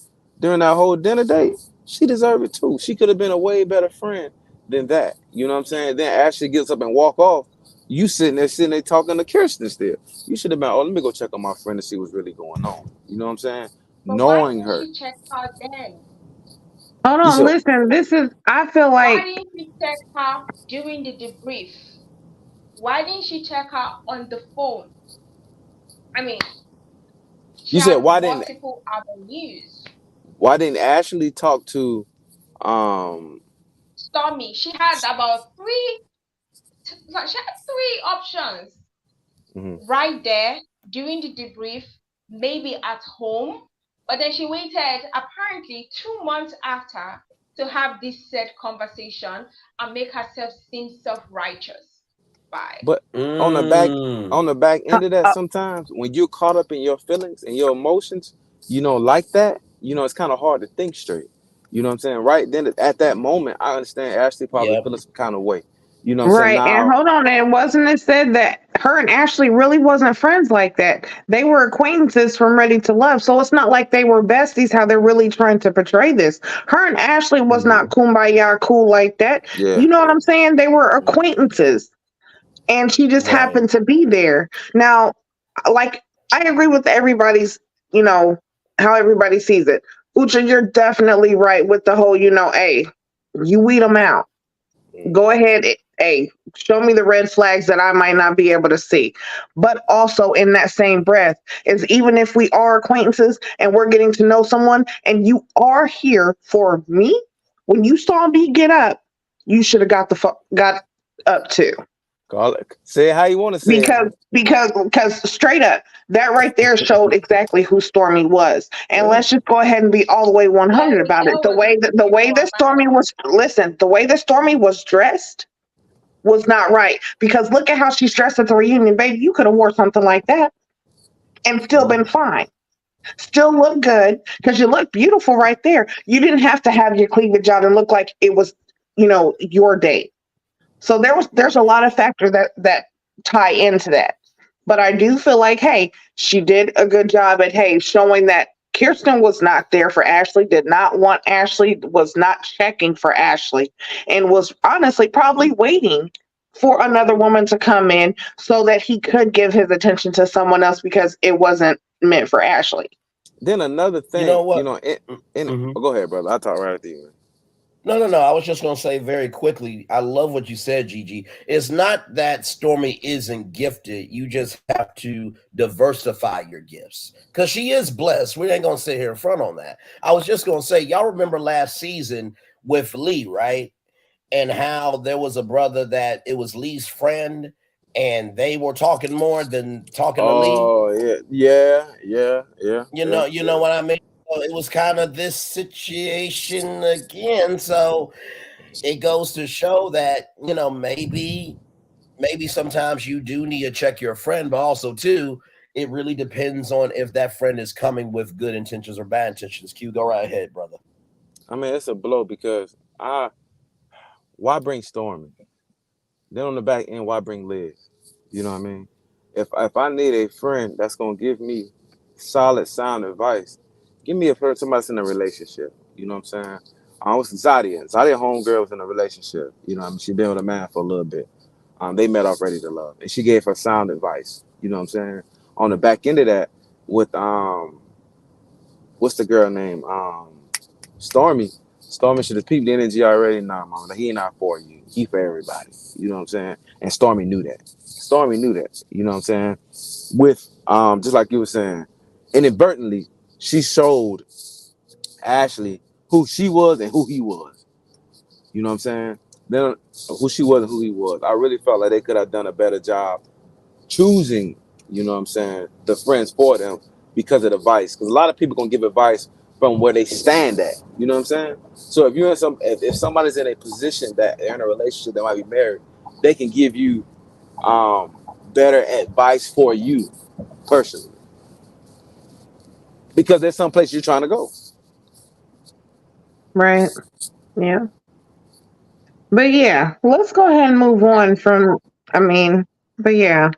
during that whole dinner date, she deserved it too. She could have been a way better friend than that. You know what I'm saying? Then Ashley gets up and walk off. You sitting there talking to Kirsten still. You should have been, oh, let me go check on my friend to see what's really going on. You know what I'm saying? But why Knowing didn't her. she check her then? Hold You on, said, listen. I feel Why like, didn't she check her during the debrief? Why didn't she check her on the phone? I mean, she you said had why didn't multiple avenues. why didn't Ashley talk to um Stormy, she had about she had three options mhm. right there during the debrief, maybe at home, but then she waited apparently 2 months after to have this said conversation and make herself seem self-righteous. Bye. But on the back Mm. on the back uh, end of that, uh, sometimes when you're caught up in your feelings and your emotions, like that, it's kind of hard to think straight. You know what I'm saying? Right then at that moment, I understand Ashley probably Yep. feeling some kind of way. You know what I'm saying? right. And Now, hold on, and wasn't it said that her and Ashley really wasn't friends like that? They were acquaintances from Ready to Love. So it's not like they were besties, how they're really trying to portray this. Her and Ashley was mhm, not kumbaya cool like that. yeah. You know what I'm saying? They were acquaintances. And she just Right. happened to be there. Now, like, I agree with everybody's, you know, how everybody sees it. Ucha, you're definitely right with the whole, hey, you weed them out. Mm. Go ahead. hey, show me the red flags that I might not be able to see. But also in that same breath is even if we are acquaintances and we're getting to know someone and you are here for me, when you saw me get up, you should have got up too. Call it. Say it how you want to say it. Because straight up, that right there showed exactly who Stormy was. And Yeah. let's just go ahead and be all the way 100 about it. That was The way that Stormy was the way that Stormy was dressed was not right. Because look at how she's dressed at the reunion, baby. You could have wore something like that and still been fine. Still look good because you look beautiful right there. You didn't have to have your cleavage out and look like it was, your date. So there's a lot of factors that tie into that. But I do feel like, hey, she did a good job at showing that Kirsten was not there for Ashley, did not want Ashley, was not checking for Ashley, and was honestly probably waiting for another woman to come in so that he could give his attention to someone else because it wasn't meant for Ashley. Then another thing, You know what? oh, go ahead, brother. I'll talk right after you. No. I was just going to say very quickly. I love what you said, Gigi. It's not that Stormy isn't gifted. You just have to diversify your gifts because she is blessed. We ain't going to sit here in front on that. I was just going to say, y'all remember last season with Lee, right? And how there was a brother that it was Lee's friend, and they were talking more than talking to Lee. Oh yeah. You know what I mean? So it was kind of this situation again. So it goes to show that, maybe sometimes you do need to check your friend, but also too, it really depends on if that friend is coming with good intentions or bad intentions. Q, go right ahead, brother. I mean, it's a blow because why bring Stormy? Then on the back end, why bring Liz? You know what I mean? If I need a friend that's gonna give me solid, sound advice, give me a friend, somebody that's in a relationship. You know what I'm saying? I was Zadia. Homegirl was in a relationship. You know what I mean? She been with a man for a little bit. They met off Ready to Love, and she gave her sound advice. You know what I'm saying? On the back end of that, with what's the girl name? Stormy. Stormy should have peeped the energy already. Nah, mama, he not for you. He for everybody. You know what I'm saying? And Stormy knew that. You know what I'm saying? With just like you were saying, inadvertently, she showed Ashley who she was and who he was. You know what I'm saying? Then who she was and who he was. I really felt like they could have done a better job choosing, you know what I'm saying, the friends for them because of advice. Because a lot of people gonna give advice from where they stand at. You know what I'm saying? So if you're in if somebody's in a position that they're in a relationship that might be married, they can give you better advice for you personally. Because there's some place you're trying to go. Right. Yeah. But yeah, let's go ahead and move on from but yeah,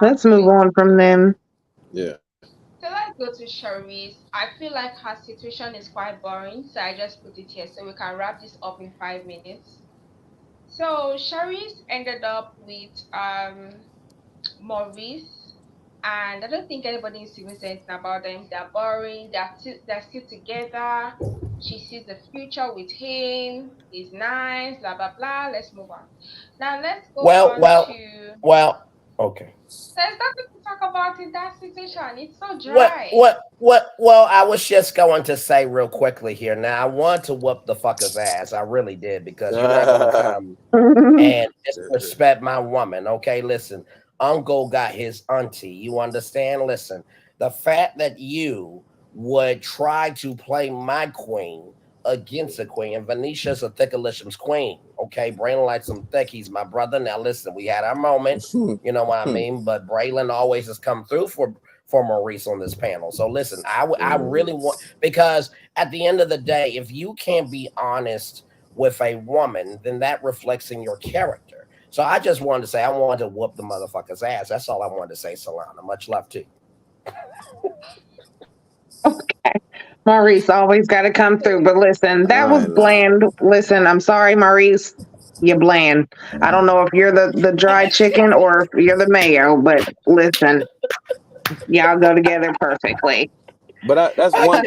let's move on from them. Yeah. So let's go to Charisse. I feel like her situation is quite boring, so I just put it here so we can wrap this up in 5 minutes. So Charisse ended up with Maurice, and I don't think anybody needs to even say anything about them. They're boring. They're still together. She sees the future with him. He's nice. Blah blah blah. Let's move on. Now let's go on to. Okay. There's nothing to talk about in that situation. It's so dry. Well, I was just going to say real quickly here. Now, I want to whoop the fucker's ass. I really did, because you're not going to come and disrespect my woman. Okay, listen. Uncle got his auntie. You understand? Listen, the fact that you would try to play my queen against a queen, and Venetia's a thickalicious queen. Okay, Braylon likes some thickies, my brother. Now, listen, we had our moment. You know what I mean? But Braylon always has come through for Maurice on this panel. So listen, I really want, because at the end of the day, if you can't be honest with a woman, then that reflects in your character. So I just wanted to say, I wanted to whoop the motherfucker's ass. That's all I wanted to say, Solana. Much love to you. Okay. Maurice always got to come through. But listen, that was bland. Listen, I'm sorry, Maurice. You're bland. I don't know if you're the dry chicken or if you're the mayo, but listen, y'all go together perfectly. But that's one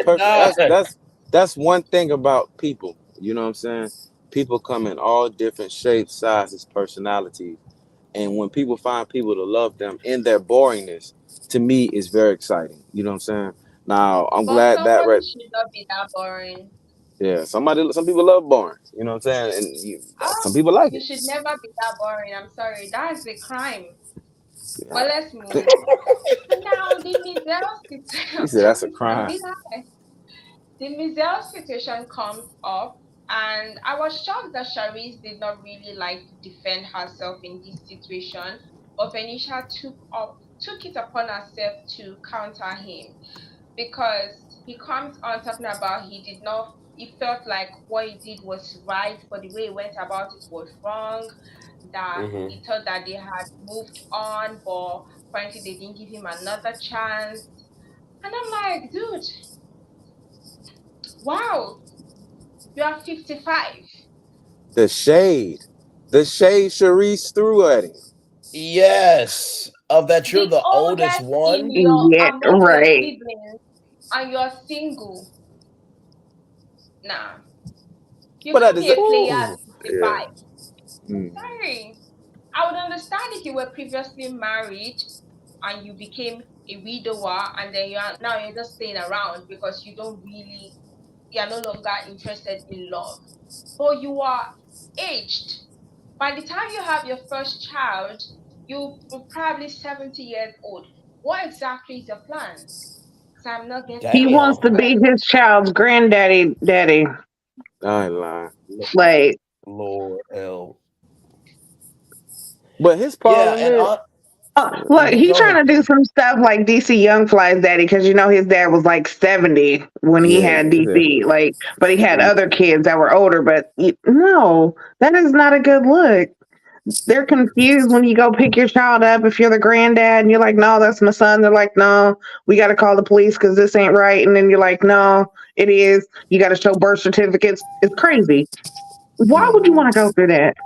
one thing about people. You know what I'm saying? People come in all different shapes, sizes, personalities. And when people find people to love them in their boringness, to me is very exciting. You know what I'm saying? Now I'm But glad that somebody right. should not be that boring. Yeah, some people love boring. You know what I'm saying? And Ah, some people like you it. should never be that boring. I'm sorry. That's a crime. Yeah. But let's move. So now the Mizelle He situation, said that's a I'm crime. being honest. The Mizelle situation comes up, and I was shocked that Charisse did not really like to defend herself in this situation, but Venetia took it upon herself to counter him because he comes on talking about he felt like what he did was right, but the way he went about it was wrong, that Hmm. he thought that they had moved on, but apparently they didn't give him another chance. And I'm like, dude, wow, you are 55. The shade. The shade Sharice threw at him. Yes, of that you're The the oldest oldest in one. your Yeah, amongst your right. siblings, and you're single. Nah, you But at can't the be a player at Ooh. yeah. 55. Mm. Sorry. I would understand if you were previously married and you became a widower and then you're just staying around because you're no longer interested in love. But you are aged. By the time you have your first child, you will probably 70 years old. What exactly is your plan? Because I'm not getting He it. wants Damn. to be his child's granddaddy, daddy. I ain't lying. Like, Lord help. But his Yeah, problem and is look, mhm, he go ahead, trying to do Kim. some stuff like DC Young Fly's daddy because his dad was like 70 when he yeah, had DC. Like, but he had mm, other kids that were older. But no, that is not a good look. They're confused when you go pick your child up if you're the granddad and you're like, no, that's my son. They're like, no, we got to call the police because this ain't right. And then you're like, no, it is. You got to show birth certificates. It's crazy. Why would you mm, want to go through that?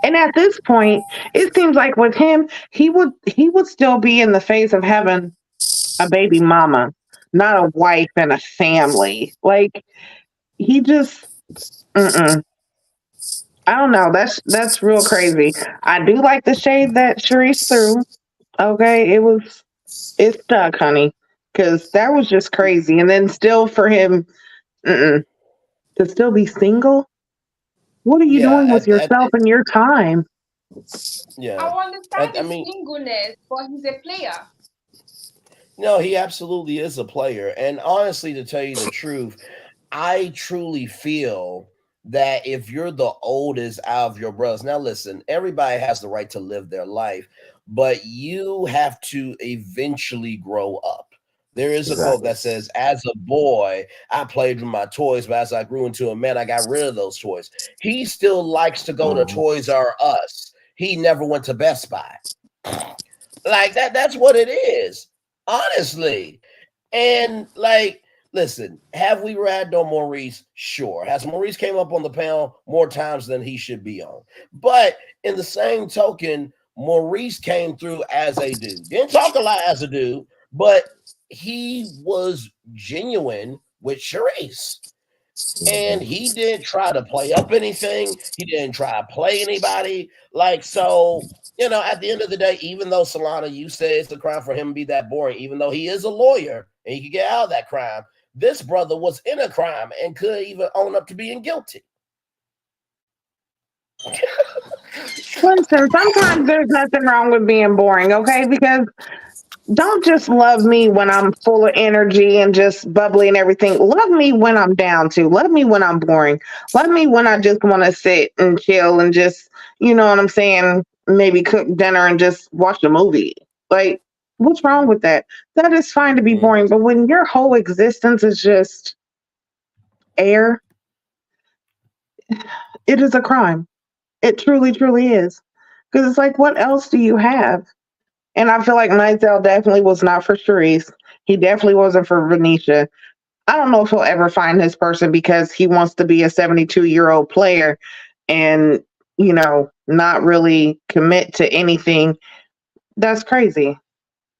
And at this point, it seems like with him, he would still be in the phase of having a baby mama, not a wife and a family. Like he just, mm-mm. I don't know. That's real crazy. I do like the shade that Sharice threw. Okay, it stuck, honey, because that was just crazy. And then still for him, mm-mm, to still be single. What are you Yeah, doing with yourself and your time? I yeah. understand I his mean, singleness, but he's a player. no, he absolutely is a player. And honestly, to tell you the truth, I truly feel that if you're the oldest out of your brothers, now listen, everybody has the right to live their life, but you have to eventually grow up. There is a quote exactly. that says, as a boy, I played with my toys, but as I grew into a man, I got rid of those toys. He still likes to go to Mhm. Toys R Us. He never went to Best Buy. Like that's what it is, honestly. And like, listen, have we read on Maurice? Sure. Has Maurice came up on the panel more times than he should be on? But in the same token, Maurice came through as a dude. Didn't talk a lot as a dude, but he was genuine with Charisse. And Mhm. he didn't try to play up anything. He didn't try to play anybody. Like, so, at the end of the day, even though Solana, you say it's a crime for him to be that boring, even though he is a lawyer and he could get out of that crime, this brother was in a crime and could even own up to being guilty. Listen, sometimes there's nothing wrong with being boring, okay? Because don't just love me when I'm full of energy and just bubbly and everything. Love me when I'm down too. Love me when I'm boring. Love me when I just want to sit and chill and just, you know what I'm saying, maybe cook dinner and just watch a movie. Like, what's wrong with that? That is fine to be Mm, boring. But when your whole existence is just air, it is a crime. It truly, truly is. Because it's like, what else do you have? And I feel like Nightdale definitely was not for Charisse. He definitely wasn't for Venetia. I don't know if he'll ever find his person because he wants to be a 72-year-old player and, not really commit to anything. That's crazy.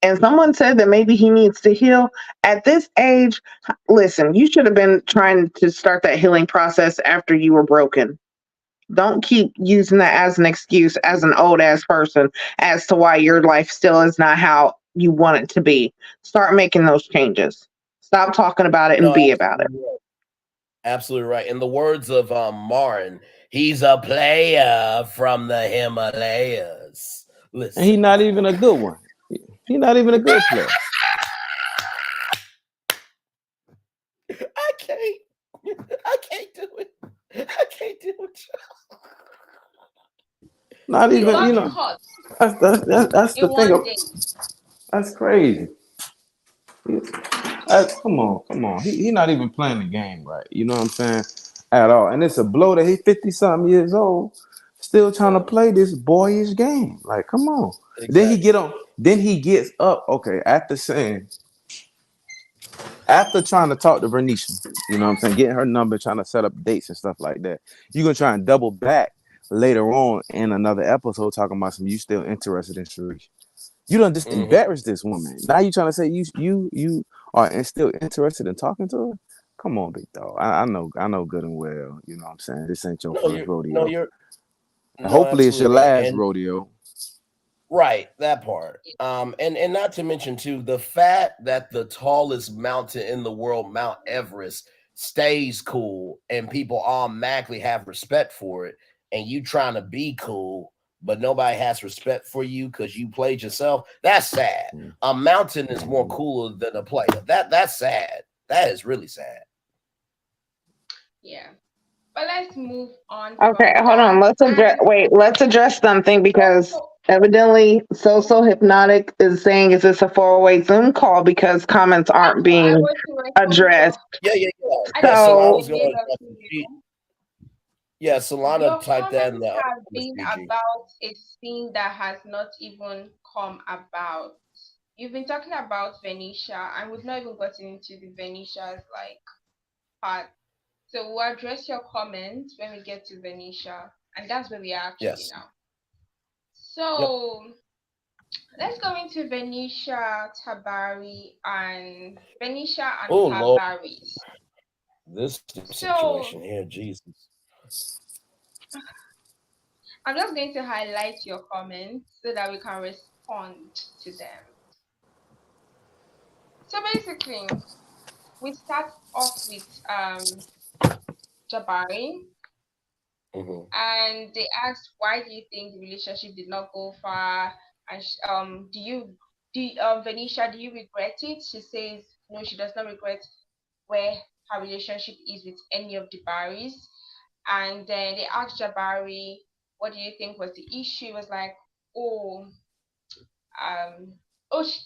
and someone said that maybe he needs to heal at this age. Listen, you should have been trying to start that healing process after you were broken. Don't keep using that as an excuse as an old ass person as to why your life still is not how you want it to be. Start making those changes. Stop talking about it and No, be about it. absolutely right. Absolutely right. In the words of Martin, he's a player from the Himalayas. And he Listen, not even a good one. He not even a good player. I can't. I can't do it. I can't do it. Not He even, got you know. hot That's the in thing. one day. That's crazy. Come on. He not even playing the game right. You know what I'm saying? At all. And it's a blow that he 50 something years old, still trying to Yeah, play this boyish game. Like, come on. Then he exactly. get on. Then he gets up. Okay, after trying to talk to Bernicia, you know what I'm saying, getting her number, trying to set up dates and stuff like that. You gonna try and double back later on in another episode talking about some you still interested in Sharice. You done just Hmm. embarrassed this woman. Now you trying to say you are still interested in talking to her? Come on, big dog. I know good and well. You know what I'm saying? This ain't your No, first you're no, rodeo. you're And no, hopefully it's your absolutely right. last And rodeo. right, that part. And not to mention too, the fact that the tallest mountain in the world, Mount Everest, stays cool and people automatically have respect for it, and you trying to be cool, but nobody has respect for you because you played yourself. That's sad. A mountain is more Mm-hmm. cooler than a player. That's sad. That is really sad. Yeah. But let's move on Okay, from hold on. that. Let's address. And Wait, let's address something because also, evidently, So Hypnotic is saying, "Is this a four-way Zoom call?" Because comments that's aren't what I being want to respond to. addressed. I Yeah. just want to Solana's So, gonna give a address it. few. Yeah, Solana Your typed that in comments the have message, been BG. about a scene that has not even come about. You've been talking about Venetia, and we've not even gotten into the Venetia's like part. So we'll address your comments when we get to Venetia, and that's where we are actually Yes. now. Yep. So let's go into Venetia and Oh her Lord, Barrys. this situation So here, Jesus. I'm just going to highlight your comments so that we can respond to them. So basically, we start off with Jabari, Hmm. and they asked, "Why do you think the relationship did not go far?" And Venetia, do you regret it? She says no, she does not regret where her relationship is with any of the Barrys. And then they asked Jabari, "What do you think was the issue?" It was like, "Oh,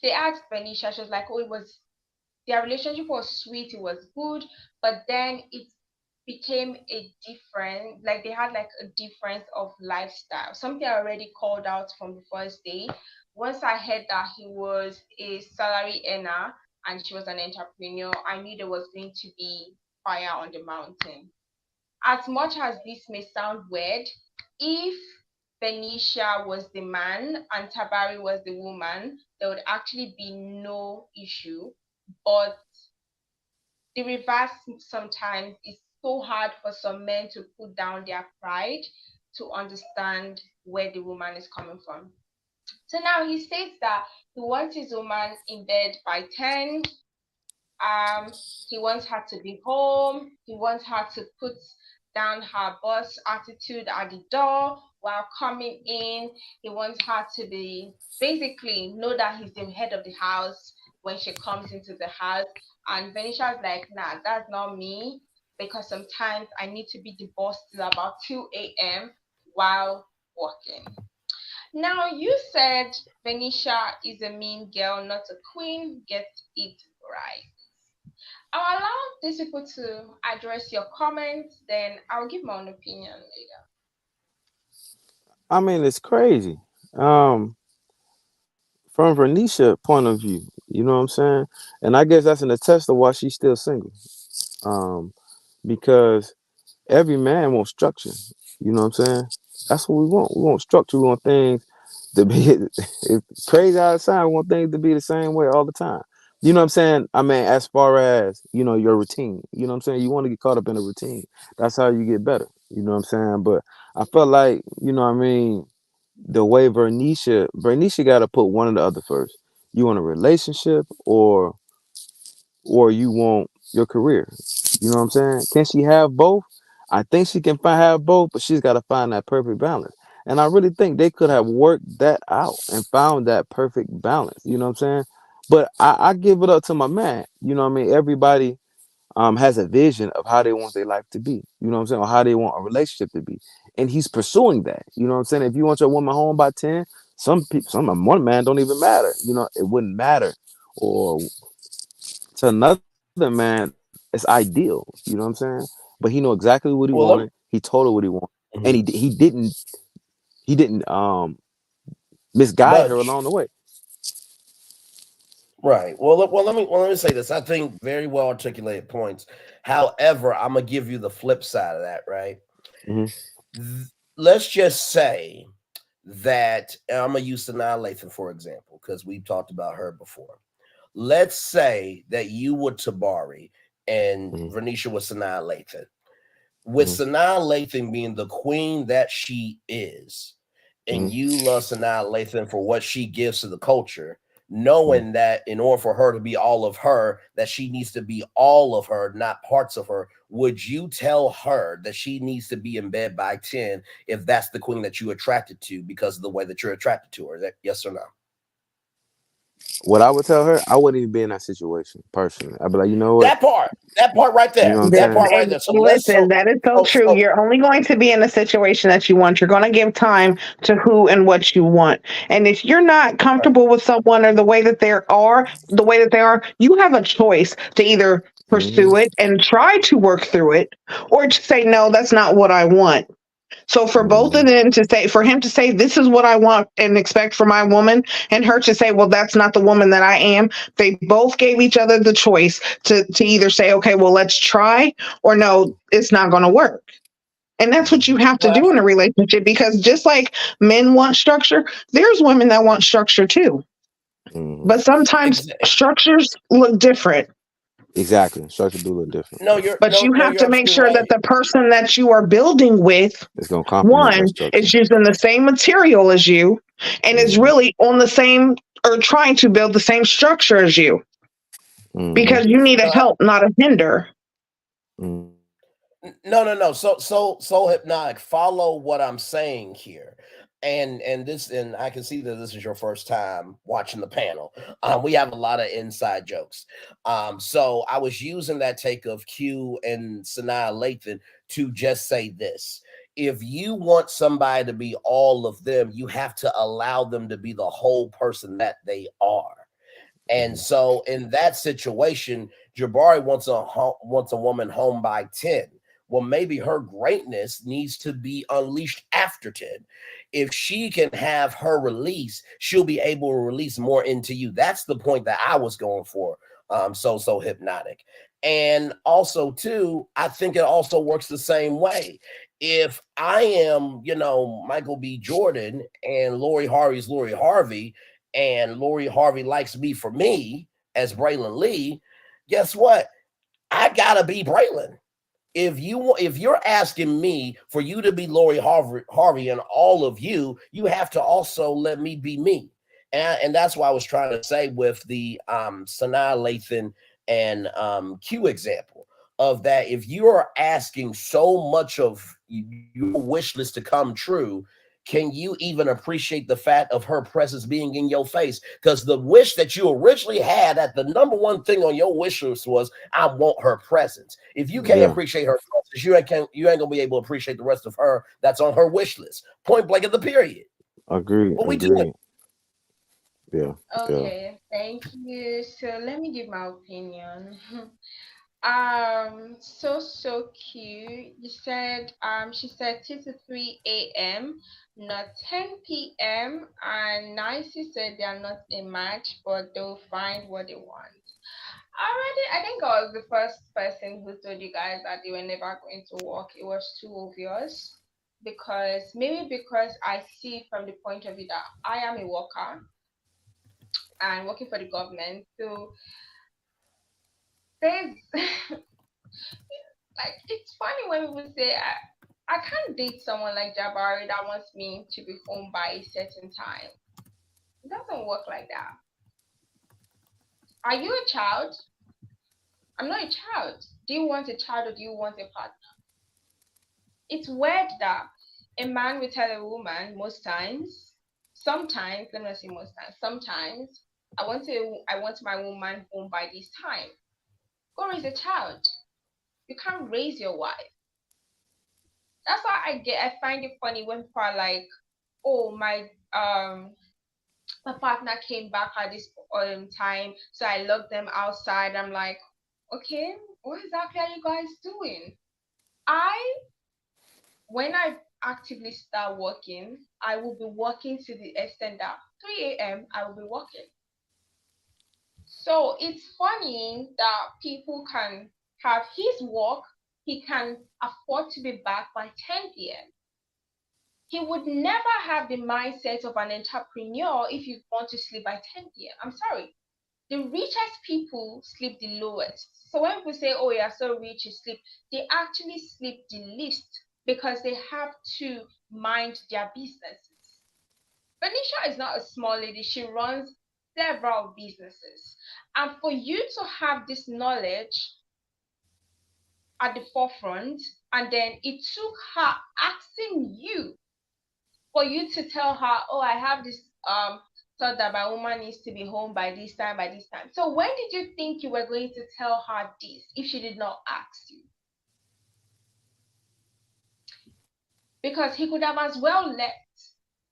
they asked Venetia. She was like, "Oh, it was their relationship was sweet, it was good, but then it became a different, like they had like a difference of lifestyle. Something I already called out from the first day. Once I heard that he was a salary earner and she was an entrepreneur, I knew there was going to be fire on the mountain. As much as this may sound weird, if Benicia was the man and Tabari was the woman, there would actually be no issue. But the reverse sometimes is so hard for some men to put down their pride to understand where the woman is coming from. So now he states that he wants his woman in bed by 10. He wants her to be home. He wants her to put down her boss attitude at the door while coming in. He wants her to be basically know that he's the head of the house when she comes into the house. And Venetia's like, nah, that's not me because sometimes I need to be the boss till about 2 a.m. while working. Now, you said Venetia is a mean girl, not a queen. Get it right. I'll allow these people to address your comments, then I'll give my own opinion later. I mean, it's crazy. Um, from Vernisha point of view, you know what I'm saying? And I guess that's an attest to why she's still single. Um, because every man wants structure. You know what I'm saying? That's what we want. We want structure. We want things To be it's crazy how it sounds. Want things to be the same way all the time. You know what I'm saying? I mean, as far as your routine. You know what I'm saying? You want to get caught up in a routine. That's how you get better. You know what I'm saying? But I felt like what I mean. The way Vernisha got to put one or the other first. You want a relationship or you want your career. You know what I'm saying? Can she have both? I think she can have both, but she's got to find that perfect balance. And I really think they could have worked that out and found that perfect balance. You know what I'm saying? But I give it up to my man. You know what I mean? Everybody has a vision of how they want their life to be. You know what I'm saying? Or how they want a relationship to be. And he's pursuing that. You know what I'm saying? If you want your woman home by 10, some people, one man don't even matter. It wouldn't matter. Or to another man, it's ideal. You know what I'm saying? But he knew exactly what he wanted. Well, He told her what he wanted, and mhm. he didn't misguide her Nudge. along the way. Right. Well, let me say this. I think very well articulated points. However, I'm gonna give you the flip side of that. Right. Hmm. Let's just say that and I'm gonna use Sanaa Lathan for example because we've talked about her before. Let's say that you were Tabari and Hmm. Vernisha was Sanaa Lathan. With Hmm. Sanaa Lathan being the queen that she is, and Hmm. you love Sanaa Lathan for what she gives to the culture, Hmm. knowing that in order for her to be all of her, that she needs to be all of her, not parts of her, would you tell her that she needs to be in bed by 10 if that's the queen that you attracted to because of the way that you're attracted to her? Is that yes or no? What I would tell her, I wouldn't even be in that situation personally. I'd be like, you know what? That part right You know there, what I'm This, that saying? part right and there. So let's listen, that is so true. so You're only going to be in the situation that you want. You're going to give time to who and what you want. And if you're not right. comfortable with someone or the way that they are, you have a choice to either Hmm. pursue it and try to work through it or to say, no, that's not what I want. So for both of Hmm. them to say, for him to say, this is what I want and expect for my woman, and her to say, well, that's not the woman that I am, they both gave each other the choice to either say, okay, well, let's try, or no, it's not going to work. And that's what you have to No, do in a relationship because just like men want structure, there's women that want structure too. Hmm. But sometimes ex- structures look different. Exactly. Structure do look different. no, you're But no, you no, have you're to make absolutely sure that right. the person that you are building with, It's gonna complement that one, structure. is using the same material as you and is Hmm. really on the same or trying to build the same structure as you Hmm. because you need a No, help, not a hinder. Hmm. no. So hypnotic. Follow what I'm saying here, and I can see that this is your first time watching the panel. We have a lot of inside jokes. So I was using that take of Q and Sanaa Lathan to just say this. If you want somebody to be all of them, you have to allow them to be the whole person that they are. And Hmm. so in that situation, Jabari wants a woman home by 10. Well, maybe her greatness needs to be unleashed after 10. If she can have her release, she'll be able to release more into you. That's the point that I was going for. So hypnotic. And also, too, I think it also works the same way. If I am, Michael B. Jordan and Lori Harvey's Lori Harvey, and Lori Harvey likes me for me as Braylon Lee, guess what? I gotta be Braylon. If you're asking me for you to be Lori Harvey and all of you, you have to also let me be me. And that's why I was trying to say with the Sanaa Lathan and Q example of that. If you are asking so much of your wish list to come true, can you even appreciate the fact of her presence being in your face? Because the wish that you originally had, at the number one thing on your wish list was, I want her presence. If you can't Yeah. appreciate her presence, you ain't gonna be able to appreciate the rest of her that's on her wish list. Point blank at the period. Agree. What we doing? Agree. Yeah. Yeah. Okay, thank you. So let me give my opinion. So cute. You said she said 2 to 3 a.m., not 10 p.m. And Nicey said they are not a match, but they'll find what they want. Already, I think I was the first person who told you guys that they were never going to work. It was too obvious. because maybe because I see from the point of view that I am a worker and working for the government. So there's like it's funny when people say I can't date someone like Jabari that wants me to be home by a certain time. It doesn't work like that. Are you a child? I'm not a child. Do you want a child or do you want a partner? It's weird that a man will tell a woman most times, sometimes, let me not say most times, sometimes I want my woman home by this time. Go raise a child. You can't raise your wife. That's why I find it funny when people are like, oh my partner came back at this time, so I locked them outside. I'm like, okay, what exactly are you guys doing? I when I actively start working, I will be working to the extent that 3 a.m. I will be working. So it's funny that people can have his work, he can afford to be back by 10 p.m. He would never have the mindset of an entrepreneur if you want to sleep by 10 p.m. I'm sorry. The richest people sleep the lowest. So when people say, oh, you're so rich, you sleep, they actually sleep the least because they have to mind their businesses. Benisha is not a small lady, she runs several businesses. And for you to have this knowledge at the forefront, and then it took her asking you for you to tell her, oh, I have this thought that my woman needs to be home by this time, by this time. So when did you think you were going to tell her this if she did not ask you? Because he could have as well left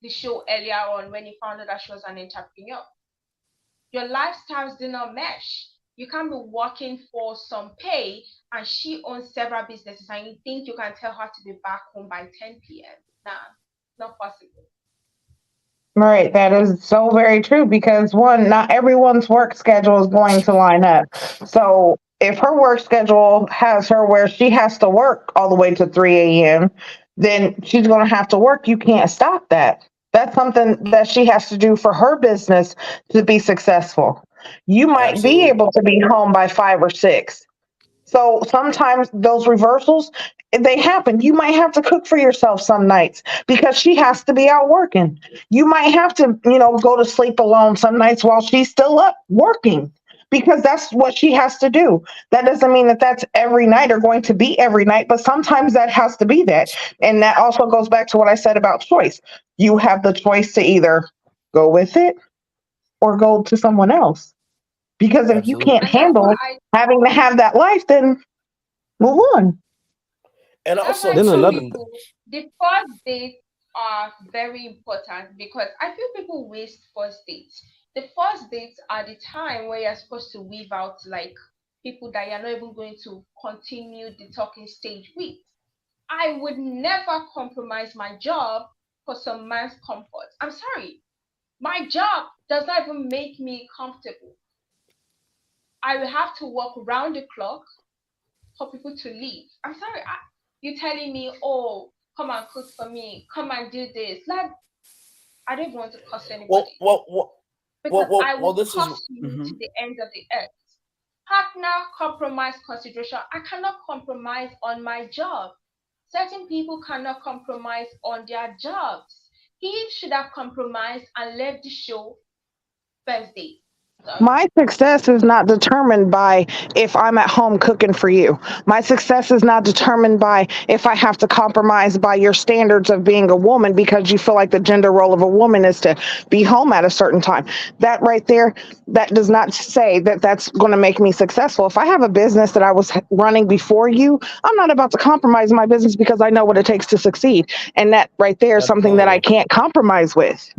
the show earlier on when he found out that she was an entrepreneur. Your lifestyles do not mesh. You can't be working for some pay and she owns several businesses and you think you can tell her to be back home by 10 p.m. Nah, not possible. Right, that is so very true because one, not everyone's work schedule is going to line up. So if her work schedule has her where she has to work all the way to 3 a.m., then she's going to have to work. You can't stop that. That's something that she has to do for her business to be successful. You might be Absolutely. able to be home by 5 or 6. So sometimes those reversals, they happen. You might have to cook for yourself some nights because she has to be out working. You might have to, go to sleep alone some nights while she's still up working because that's what she has to do. That doesn't mean that that's every night or going to be every night, but sometimes that has to be that. And that also goes back to what I said about choice. You have the choice to either go with it or go to someone else. Because if you can't Absolutely. And that's why handle having to have that life, then move on. And that's why I also Then tell another too, people the first dates are very important because I feel people waste first dates. The first dates are the time where you're supposed to weave out like people that you're not even going to continue the talking stage with. I would never compromise my job for some man's comfort. I'm sorry. My job does not even make me comfortable. I will have to work round the clock for people to leave. I'm sorry. You telling me, oh, come and cook for me, come and do this. Like, I don't even want to curse well, anybody well, well, well, because well, I well will this is curse you mhm. to the end of the earth. Partner compromise consideration. I cannot compromise on my job. Certain people cannot compromise on their jobs. He should have compromised and left the show first day. Sorry. My success is not determined by if I'm at home cooking for you. My success is not determined by if I have to compromise by your standards of being a woman because you feel like the gender role of a woman is to be home at a certain time. That right there, that does not say that that's going to make me successful. If I have a business that I was running before you, I'm not about to compromise my business because I know what it takes to succeed. And that right there is something that I Absolutely. can't compromise with.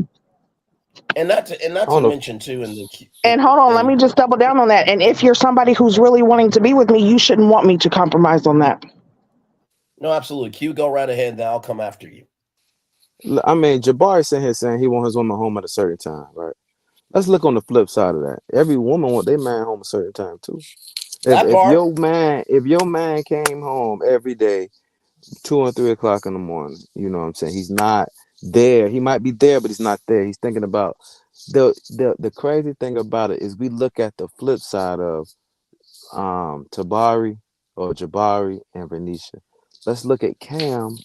And not I to don't know. mention too in the And hold on, let and me just double down on that. And if you're somebody who's really wanting to be with me, you shouldn't want me to compromise on that. no, absolutely. Q, go right ahead, then I'll come after you. I mean, Jabari sitting here saying he want his woman home at a certain time, right? Let's look on the flip side of that. Every woman want their man home a certain time too. If That if part. your man if your man came home every day 2 and 3 o'clock in the morning. You know what I'm saying? He's not there. He might be there, but he's not there. He's thinking about the crazy thing about it is we look at the flip side of Tabari or Jabari and Renisha. Let's look at Cam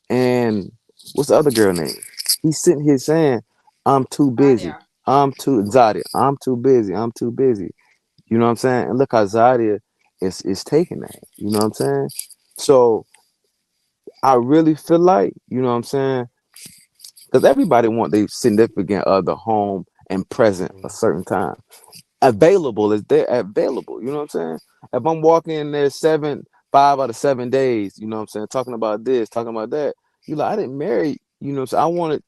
and what's the other girl name? He's sitting here saying, I'm too busy. Sadia. Zadia. I'm too busy. I'm too busy. You know what I'm saying? And look how Zadia is taking that. You know what I'm saying? So I really feel like, you know what I'm saying? Because everybody want their significant other home and present a certain time. Available is there available. You know what I'm saying? If I'm walking in there 5 out of 7 days, you know what I'm saying, talking about this, talking about that, you like, I didn't marry, you know what I'm saying?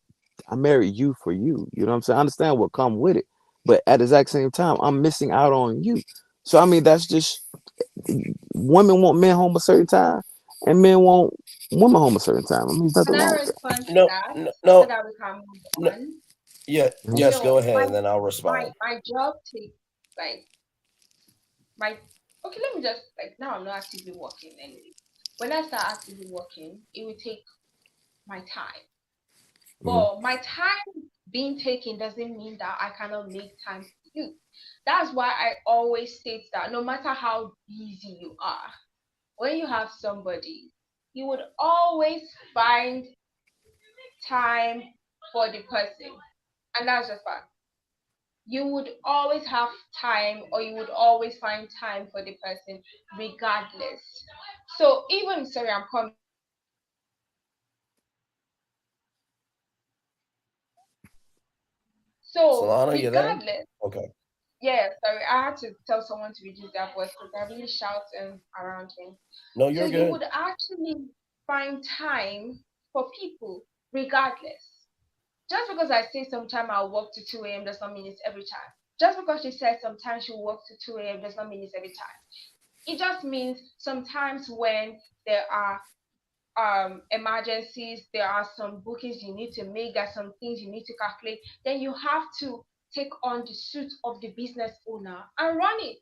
I married you for you. You know what I'm saying? I understand what come with it. But at the exact same time, I'm missing out on you. So I mean that's just women want men home a certain time and men want women home a certain time. I mean there's Can nothing I wrong with that. respond to No, that no, so no, that we can move no. on? Yeah, Mhm. yes, go So ahead, and then I'll respond. my job takes like my okay, let me just like now I'm not actively working anyway. When I start actively working, it will take my time. Mhm. But my time being taken doesn't mean that I cannot make time for you. That's why I always state that no matter how busy you are, when you have somebody, you would always find time for the person. And that's just fact. You would always have time or you would always find time for the person regardless. So even sorry, I'm coming. So Solana, you there? regardless, Okay. yeah, sorry, I had to tell someone to reduce their voice because they're really shouting around me. No, So you're you good. would actually find time for people regardless. Just because I say sometime I'll work to 2 a.m. does not mean it's every time. Just because she said sometimes she'll work to 2 a.m. does not mean it's every time. It just means sometimes when there are emergencies, there are some bookings you need to make, there's some things you need to calculate, then you have to take on the suit of the business owner and run it.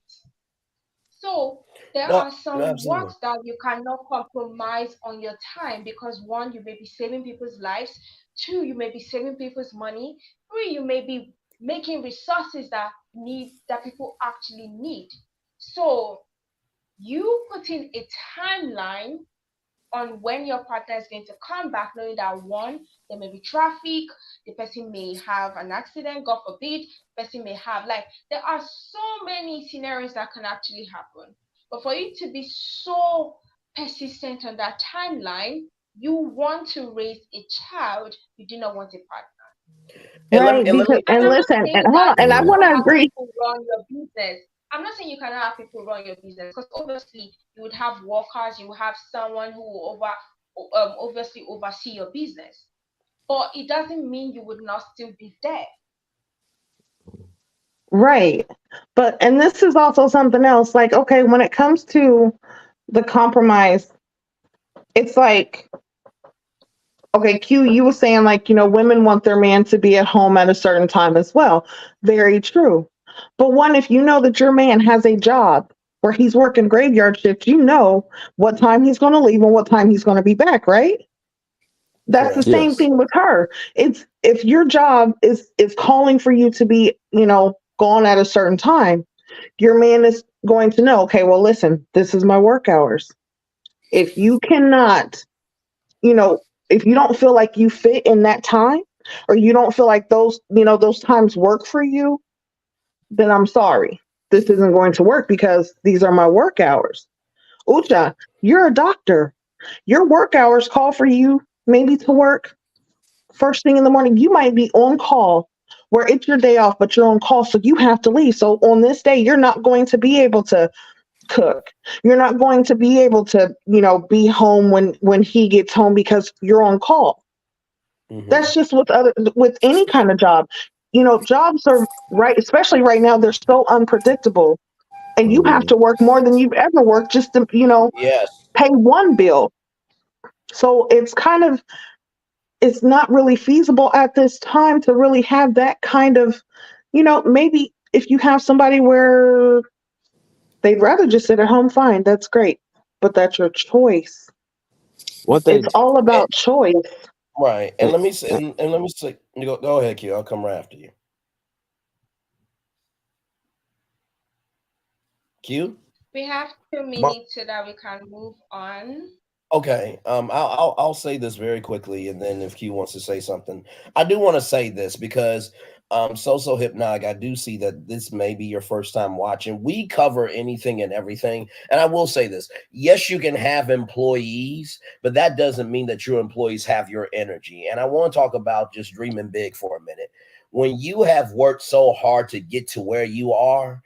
So there No, are no, some absolutely. works that you cannot compromise on your time because one, you may be saving people's lives, two, you may be saving people's money, three, you may be making resources that people actually need. So you put in a timeline on when your partner is going to come back, knowing that one, there may be traffic, the person may have an accident, God forbid, the person may have like there are so many scenarios that can actually happen. But for you to be so persistent on that timeline, you want to raise a child, you do not want a partner. And let me Right, and let because me And and I'm not listen, and saying hold that on, you and I Mhm. want cannot to have agree. people run your business. I'm not saying you cannot have people run your business because obviously you would have workers, you will have someone who will obviously oversee your business. But it doesn't mean you would not still be there. Right. But and this is also something else. Like, okay, when it comes to the compromise, it's like, okay, Q, you were saying like, women want their man to be at home at a certain time as well. Very true. But one, if you know that your man has a job where he's working graveyard shift, you know what time he's going to leave and what time he's going to be back, right? That's the correct. same Yes. thing with her. It's if your job is calling for you to be, gone at a certain time, your man is going to know, okay, well, listen, this is my work hours. If you cannot, you know, if you don't feel like you fit in that time or you don't feel like those times work for you, then I'm sorry. This isn't going to work because these are my work hours. Ucha, you're a doctor. Your work hours call for you maybe to work first thing in the morning. You might be on call where it's your day off, but you're on call, so you have to leave. So on this day, you're not going to be able to cook. You're not going to be able to, be home when he gets home because you're on call. Hmm. That's just with any kind of job. Jobs are right, especially right now, they're so unpredictable. And you have Mhm. to work more than you've ever worked just to, Yes. pay one bill. So it's not really feasible at this time to really have that kind of, maybe if you have somebody where they'd rather just sit at home, fine, that's great. But that's your choice. One It's thing, all And, about choice. right. And and, let me say, and let me say, go ahead, Q. I'll come right after you. Q. We have two My, minutes so that we can move on. Okay. I'll say this very quickly, and then if Q wants to say something, I do want to say this because So Hypnotic, I do see that this may be your first time watching. We cover anything and everything, and I will say this: yes, you can have employees, but that doesn't mean that your employees have your energy. And I want to talk about just dreaming big for a minute. When you have worked so hard to get to where you are,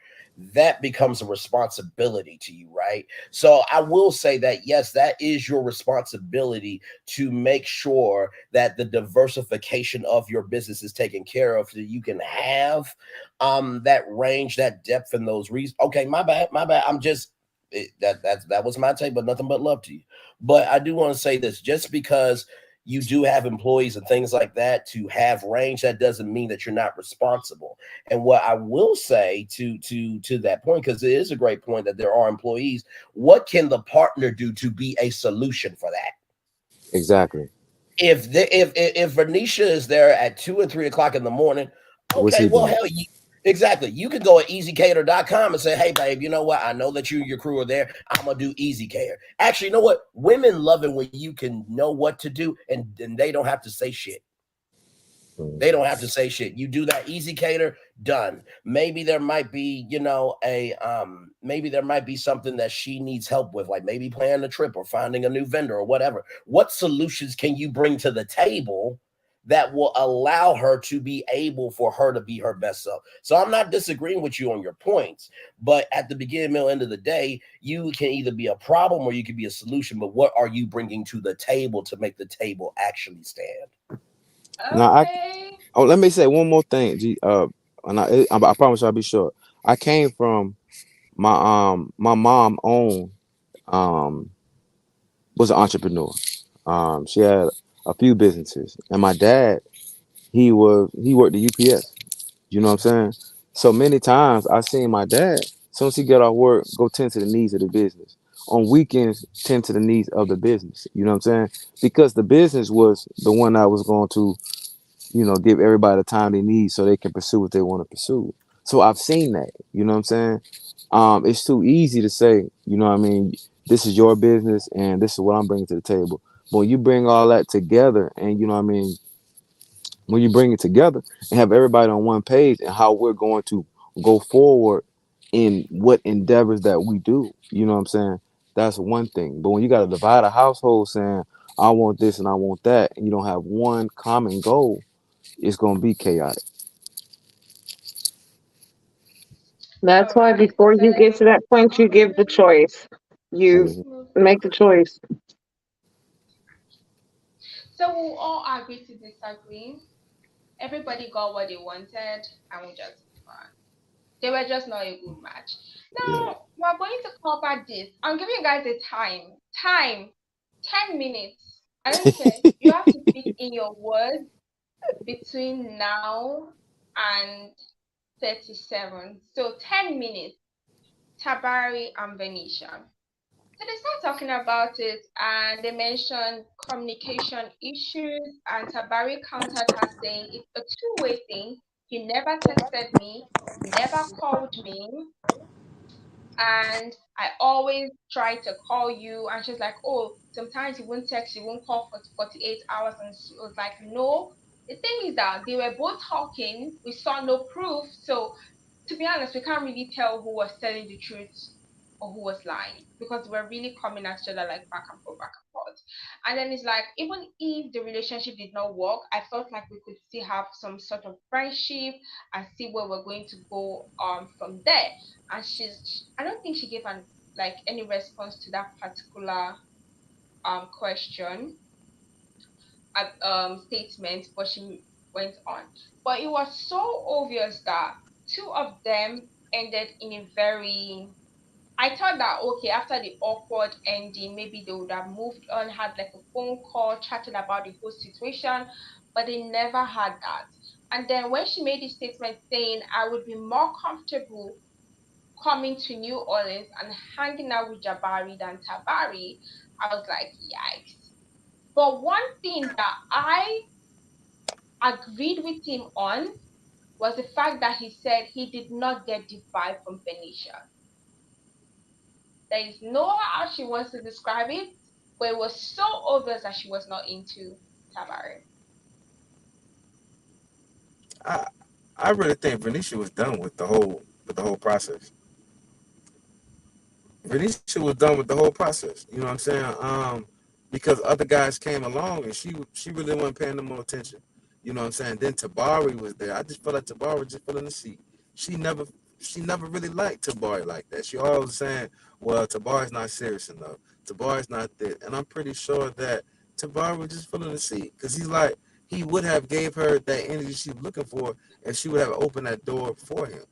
that becomes a responsibility to you, right? So I will say that yes, that is your responsibility to make sure that the diversification of your business is taken care of so you can have that range, that depth, and those reasons. Okay, my bad. I'm just that was my take, but nothing but love to you. But I do want to say this: just because you do have employees and things like that to have range, that doesn't mean that you're not responsible. And what I will say to that point, because it is a great point that there are employees, what can the partner do to be a solution for that? exactly. If Venetia is there at 2 or 3 o'clock in the morning, What's okay, he well doing? hell, exactly. You can go at easycater.com and say, hey babe, you know what? I know that you and your crew are there. I'm gonna do Easy Cater. Actually, you know what? Women love it when you can know what to do and they don't have to say shit. They Mm. don't have to say shit. You do that Easy Cater, done. Maybe there might be, maybe there might be something that she needs help with, like maybe planning a trip or finding a new vendor or whatever. What solutions can you bring to the table that will allow her to be able for her to be her best self? So I'm not disagreeing with you on your points, but at the beginning, middle, end of the day, you can either be a problem or you can be a solution. But what are you bringing to the table to make the table actually stand? Now, Okay. let me say one more thing. And I promise you I'll be short. I came from my mom owned um was an entrepreneur. She had a few businesses, and my dad he worked at UPS. You know what I'm saying? So many times I seen my dad, soon as he get off work, go tend to the needs of the business. On weekends, tend to the needs of the business. You know what I'm saying? Because the business was the one that was going to, give everybody the time they need so they can pursue what they want to pursue. So I've seen that. You know what I'm saying? It's too easy to say, this is your business and this is what I'm bringing to the table. But when you bring all that together and when you bring it together and have everybody on one page and how we're going to go forward in what endeavors that we do, you know what I'm saying? That's one thing. But when you got to divide a household saying, I want this and I want that, and you don't have one common goal, it's going to be chaotic. That's All why right. before So you get let's to that point, you give the choice. You Mhm. move make the on. choice. So we'll all agree to disagree. Everybody got what they wanted, and we just move on. They were just not a good match. Yeah. Now we're going to cover this. I'm giving you guys a time. Time. 10 minutes. I don't care. You have to fit in your words between now and 37. So 10 minutes. Tabari and Venetia. So they start talking about it and they mentioned communication issues. And Tabari countered her saying it's a two-way thing. You never texted me, never called me, and I always try to call you. And she's like, oh, sometimes you won't text, you won't call for 48 hours. And she was like, no. The thing is that they were both talking, we saw no proof. So to be honest, we can't really tell who was telling the truth or who was lying because we're really coming at each other like back and forth, back and forth. And then it's like, even if the relationship did not work, I felt like we could still have some sort of friendship and see where we're going to go from there. And I don't think she gave an like any response to that particular question statement, but she went on. But it was so obvious that two of them ended in a very. I thought that okay, after the awkward ending, maybe they would have moved on, had like a phone call, chatted about the whole situation, but they never had that. And then when she made the statement saying, I would be more comfortable coming to New Orleans and hanging out with Jabari than Tabari, I was like, yikes. But one thing that I agreed with him on was the fact that he said he did not get the vibe from Venetia. There is no how she wants to describe it, but it was so obvious that she was not into Tabari. I I really think Venetia was done with the whole process. Venetia was done with the whole process. You know what I'm saying? Because other guys came along and she really wasn't paying them no attention. You know what I'm saying? Then Tabari was there. I just felt like Tabari was just filling the seat. She never she never really liked Tabari like that. She always saying, "Well, Tabari's not serious enough. Tabari's not there." And I'm pretty sure that Tabari was just filling the seat because he's like he would have gave her that energy she was looking for, and she would have opened that door for him.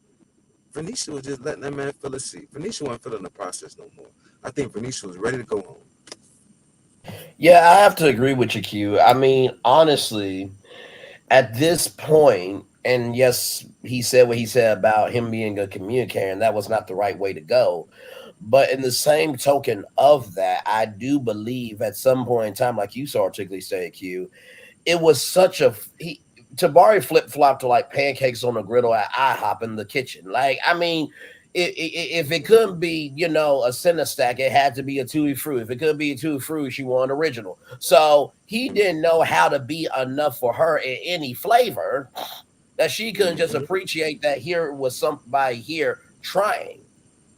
Venetia was just letting that man fill his seat. Venetia wasn't feeling the process no more. I think Venetia was ready to go home. Yeah, I have to agree with you, Q. I mean, honestly, at this point, and yes, he said what he said about him being a communicator, and that was not the right way to go. But in the same token of that, I do believe at some point in time, like you so articulately said, Q, it was such a Tabari flip flopped to like pancakes on a griddle at IHOP in the kitchen. Like, I mean, if it couldn't be, a center stack, it had to be a Tui Fruit. If it could be a Tui Fruit, she wanted original. So he didn't know how to be enough for her in any flavor that she couldn't just Hmm. appreciate that here was somebody here trying.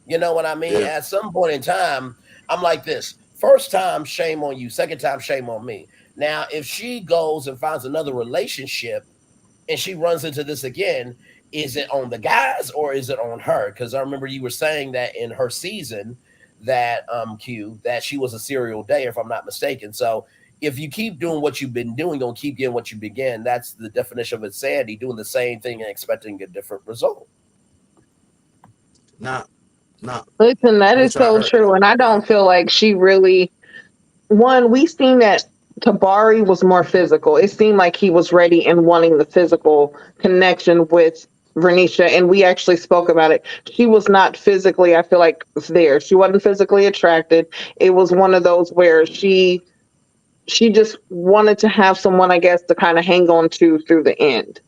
You know what I mean? Yeah. At some point in time, I'm like this. First time, shame on you. Second time, shame on me. Now, if she goes and finds another relationship and she runs into this again, is it on the guys or is it on her? Because I remember you were saying that in her season that Q that she was a serial dater, if I'm not mistaken. So if you keep doing what you've been doing, you'll keep getting what you begin. That's the definition of insanity, doing the same thing and expecting a different result. Not not Listen, that is which I so heard. true. And I don't feel like she really, one, we seen that Tabari was more physical. It seemed like he was ready and wanting the physical connection with Vernicia. And we actually spoke about it. She was not physically, I feel like, there. She wasn't physically attracted. It was one of those where she just wanted to have someone, I guess, to kind of hang on to through the end.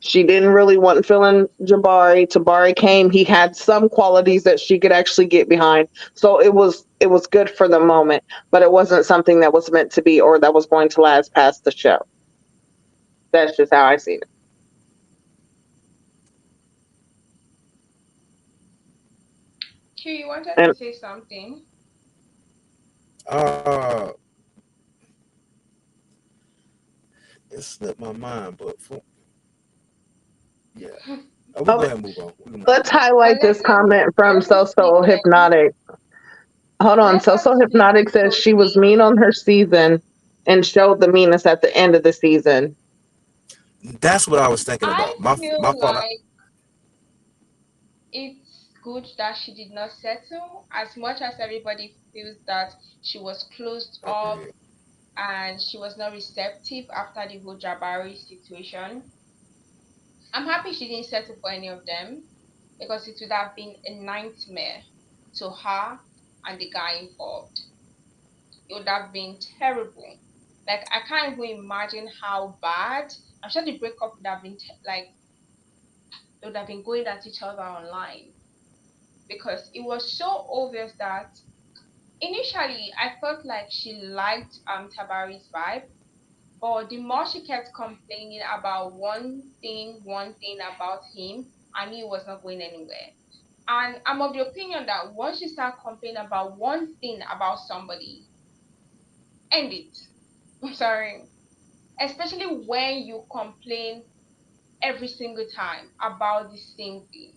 She didn't really want feeling Jabari. Tabari came. He had some qualities that she could actually get behind. So it was good for the moment, but it wasn't something that was meant to be or that was going to last past the show. That's just how I see it. Q, you wanted to And say something? Uh, it slipped my mind, but yeah. We go okay, ahead and move on. We can move let's on. But highlight this comment from let me speak So clearly. Hypnotic. Hold on. Let us So speak Hypnotic says she was closely. mean on her season and showed the meanness at the end of the season. That's what I was thinking I about. My feel fault. like it's good that she did not settle, as much as everybody feels that she was closed up Okay. and she was not receptive after the whole Jabari situation. I'm happy she didn't settle for any of them because it would have been a nightmare to her and the guy involved. It would have been terrible. Like, I can't even imagine how bad. I'm sure the breakup would have been like they would have been going at each other online because it was so obvious that initially I felt like she liked Tabari's vibe, but the more she kept complaining about one thing about him, I knew it was not going anywhere. And I'm of the opinion that once you start complaining about one thing about somebody, end it. I'm sorry. Especially when you complain every single time about the same thing.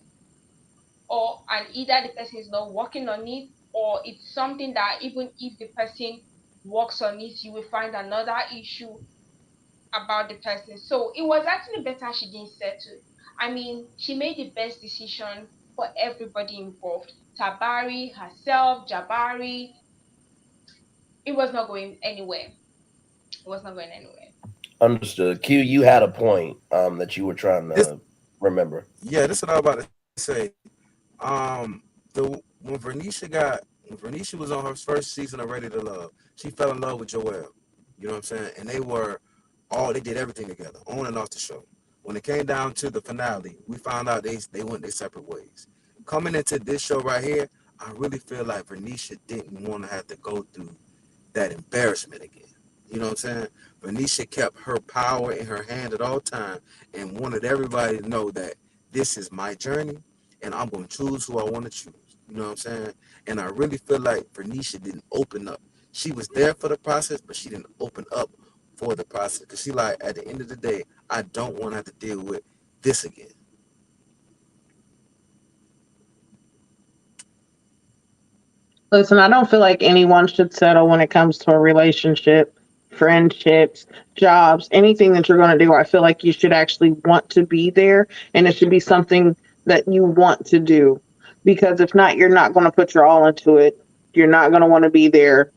Or and either the person is not working on it, or it's something that even if the person works on it, you will find another issue about the person. So it was actually better she didn't settle. I mean, she made the best decision for everybody involved. Tabari, herself, Jabari. It was not going anywhere. It was not going anywhere. Understood. Q, you had a point that you were trying This to remember. yeah, this is what I was about to say. The when Vernisha was on her first season of Ready to Love, she fell in love with Joel. You know what I'm saying? And they did everything together, on and off the show. When it came down to the finale, we found out they went their separate ways. Coming into this show right here, I really feel like Vernisha didn't want to have to go through that embarrassment again. You know what I'm saying? Vernisha kept her power in her hand at all times and wanted everybody to know that this is my journey and I'm going to choose who I want to choose. You know what I'm saying? And I really feel like Vernisha didn't open up. She was there for the process, but she didn't open up for the process because she like, at the end of the day, I don't want to have to deal with this again. Listen, I don't feel like anyone should settle when it comes to a relationship, friendships, jobs, anything that you're going to do. I feel like you should actually want to be there and it should be something that you want to do. Because if not, you're not going to put your all into it. You're not going to want to be there.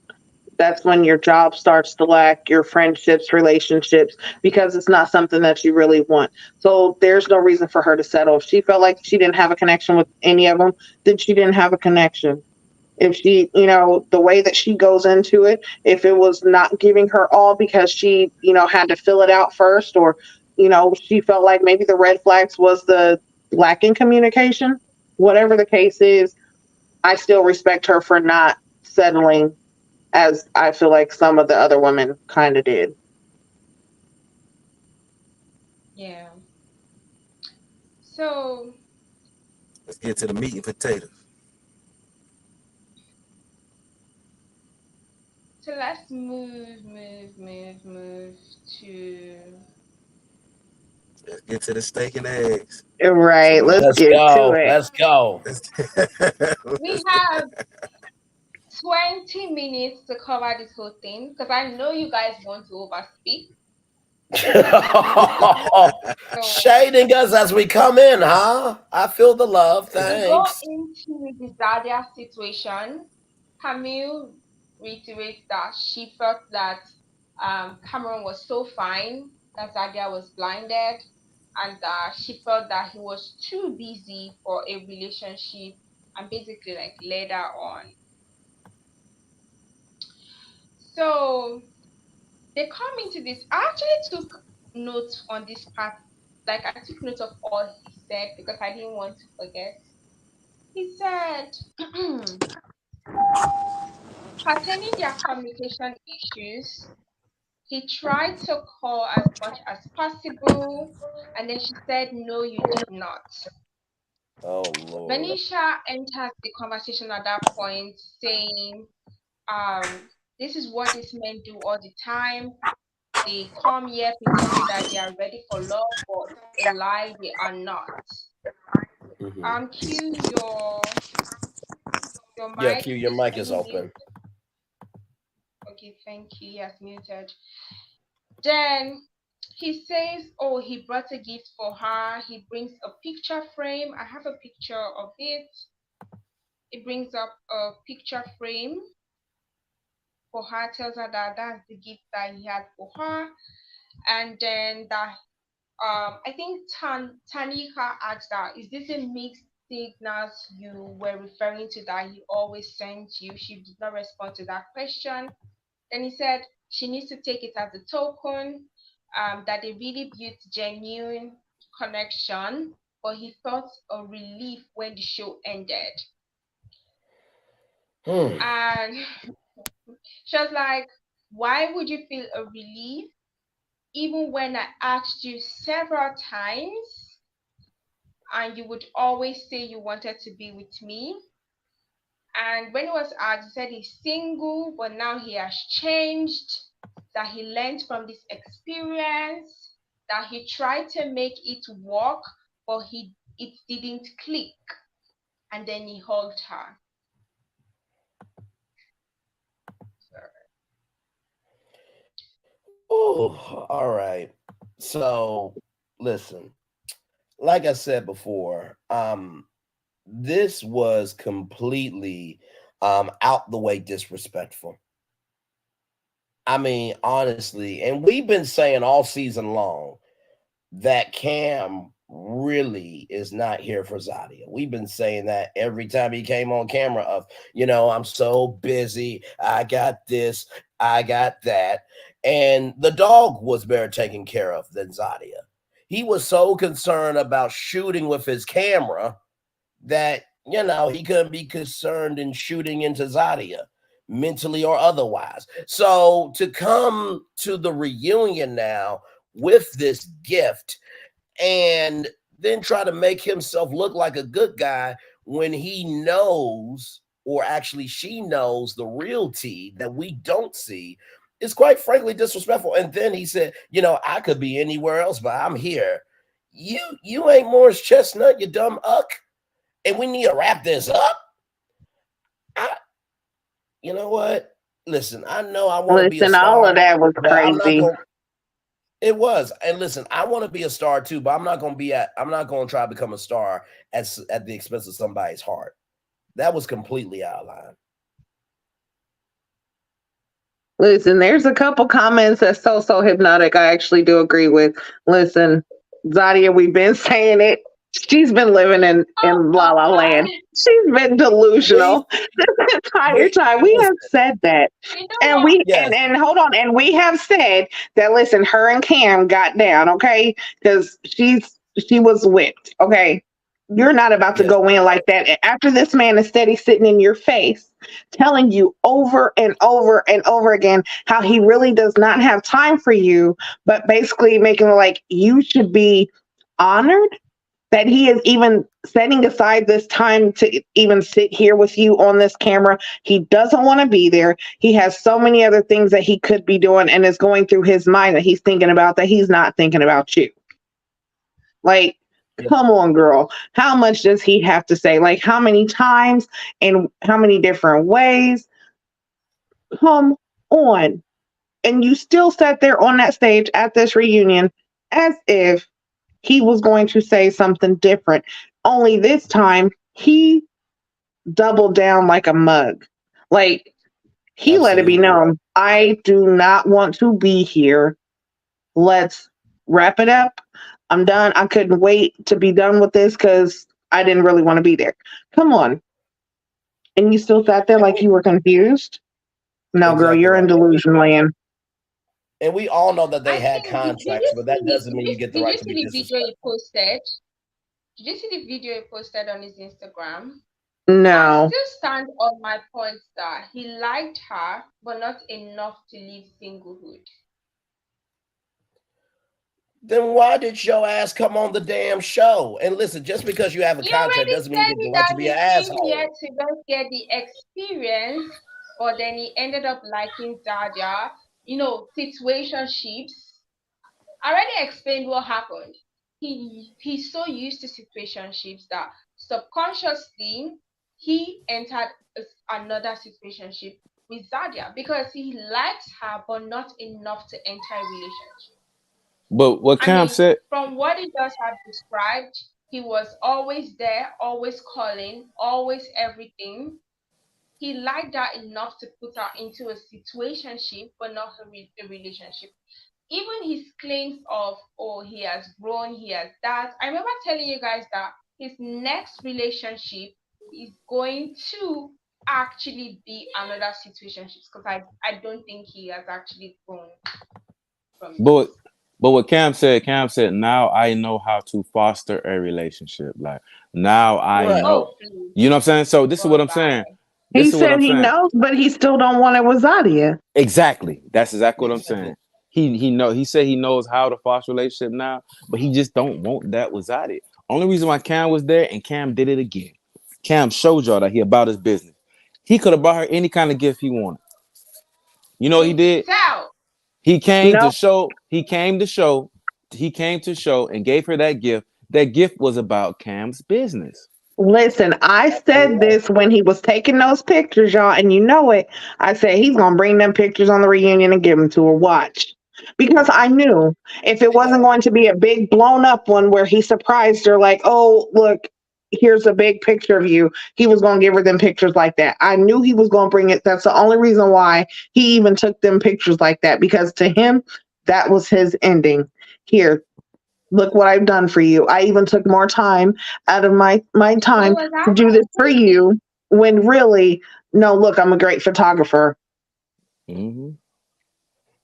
That's when your job starts to lack, your friendships, relationships, because it's not something that you really want. So there's no reason for her to settle. If she felt like she didn't have a connection with any of them, then she didn't have a connection. If she, the way that she goes into it, if it was not giving her all because she, had to fill it out first, or, she felt like maybe the red flags was the lacking communication, whatever the case is, I still respect her for not settling as I feel like some of the other women kind of did. Yeah. So Let's get to the meat and potatoes. let's move to Let's get to the steak and eggs. Right. So Let's Let's get to go. it. Let's go. we have 20 minutes to cover this whole thing because I know you guys want to overspeak. So Shading us as we come in, huh? I feel the love. to go Thanks. into the Zadia situation, Camille reiterates that she felt that Cameron was so fine that Zadia was blinded, and that she felt that he was too busy for a relationship, and basically like led her on. So they come into this. I actually took notes on this part. Like I took note of all he said because I didn't want to forget. He said, pertaining their communication issues, he tried to call as much as possible, and then she said, no, you did not. Oh Lord. Venetia enters the conversation at that point, saying, this is what these men do all the time. They come here pretending that they are ready for love, but it's a lie, they are not. Mhm. Q, your Yeah, mic, Q, your mic can is you mute? open. Okay, thank you. He has muted. Then he says, oh, he brought a gift for her. He brings a picture frame. I have a picture of it. He brings up a picture frame for her, tells her that that's the gift that he had for her. And then that I think Tanika asked that, is this a mixed signals you were referring to that he always sends you? She did not respond to that question. Then he said she needs to take it as a token that they really built genuine connection, but he felt a relief when the show ended. And she was like, why would you feel a relief even when I asked you several times and you would always say you wanted to be with me? And when he was asked, he said he's single, but now he has changed, that he learned from this experience, that he tried to make it work, but it didn't click. And then he hugged her. Oh, all right. So listen, like I said before, this was completely out the way disrespectful. I mean, honestly, and we've been saying all season long that Cam really is not here for Zadia. We've been saying that every time he came on camera of, I'm so busy, I got this, I got that. And the dog was better taken care of than Zadia. He was so concerned about shooting with his camera that, he couldn't be concerned in shooting into Zadia, mentally or otherwise. So to come to the reunion now with this gift and then try to make himself look like a good guy when he knows, or actually she knows, the real tea that we don't see, is quite frankly disrespectful. And then he said, I could be anywhere else, but I'm here. You ain't Morris Chestnut, you dumb uck. And we need to wrap this up. You know what? Listen, I know I want to be a star. All of that was but I'm not crazy. It was. And listen, I want to be a star too, but I'm not going to try to become a star at the expense of somebody's heart. That was completely out of line. Listen, there's a couple comments that's so hypnotic. I actually do agree with. Listen, Zadia, we've been saying it. She's been living in La La Land. She's been delusional this entire time. We have said that. And and hold on, and we have said that, listen, her and Cam got down, okay? Because she was whipped, okay? You're not about to go in like that. After this man is steady sitting in your face, telling you over and over and over again how he really does not have time for you, but basically making it like you should be honored that he is even setting aside this time to even sit here with you on this camera. He doesn't want to be there. He has so many other things that he could be doing and is going through his mind that he's thinking about, that he's not thinking about you. Like, come on, girl. How much does he have to say? Like, how many times and how many different ways? Come on. And you still sat there on that stage at this reunion as if he was going to say something different. Only this time, he doubled down like a mug. Like, he let it be known, I do not want to be here. Let's wrap it up. I'm done. I couldn't wait to be done with this because I didn't really want to be there. Come on. And you still sat there like you were confused? No, girl, you're in delusion land. And we all know that they had contracts, but that doesn't mean you get the right to be disrespectful. Did you see the video he posted on his Instagram? No. I still stand on my point that he liked her, but not enough to leave singlehood. Then why did your ass come on the damn show? And listen, just because you have a contract doesn't mean you get the right to be an asshole. He had to just get the experience, but then he ended up liking Zadia. Situationships. I already explained what happened. He's so used to situationships that subconsciously he entered another situationship with Zadia because he likes her, but not enough to enter a relationship. But what Cam said, from what he just have described, he was always there, always calling, always everything. He liked her enough to put her into a situationship, but not a relationship. Even his claims of, he has grown, he has that. I remember telling you guys that his next relationship is going to actually be another situationship because I don't think he has actually grown from But what Cam said, now I know how to foster a relationship. Like, now I know. You know what I'm saying? So this is what I'm saying. He said he knows, but he still don't want it with Zadia. Exactly. That's exactly what I'm saying. He said he knows how to foster a relationship now, but he just don't want that with Zadia. Only reason why Cam was there, and Cam did it again. Cam showed y'all that he about his business. He could have bought her any kind of gift he wanted. You know what he did? He came to show. He came to show and gave her that gift. That gift was about Cam's business. Listen, I said this when he was taking those pictures, y'all, and you know it. I said he's gonna bring them pictures on the reunion and give them to her. Watch. Because I knew if it wasn't going to be a big blown up one where he surprised her like, oh, look, here's a big picture of you. He was going to give her them pictures like that. I knew he was going to bring it. That's the only reason why he even took them pictures like that, because to him, that was his ending. Here, look what I've done for you. I even took more time out of my time to do this for you when really, no, look, I'm a great photographer. Mm-hmm.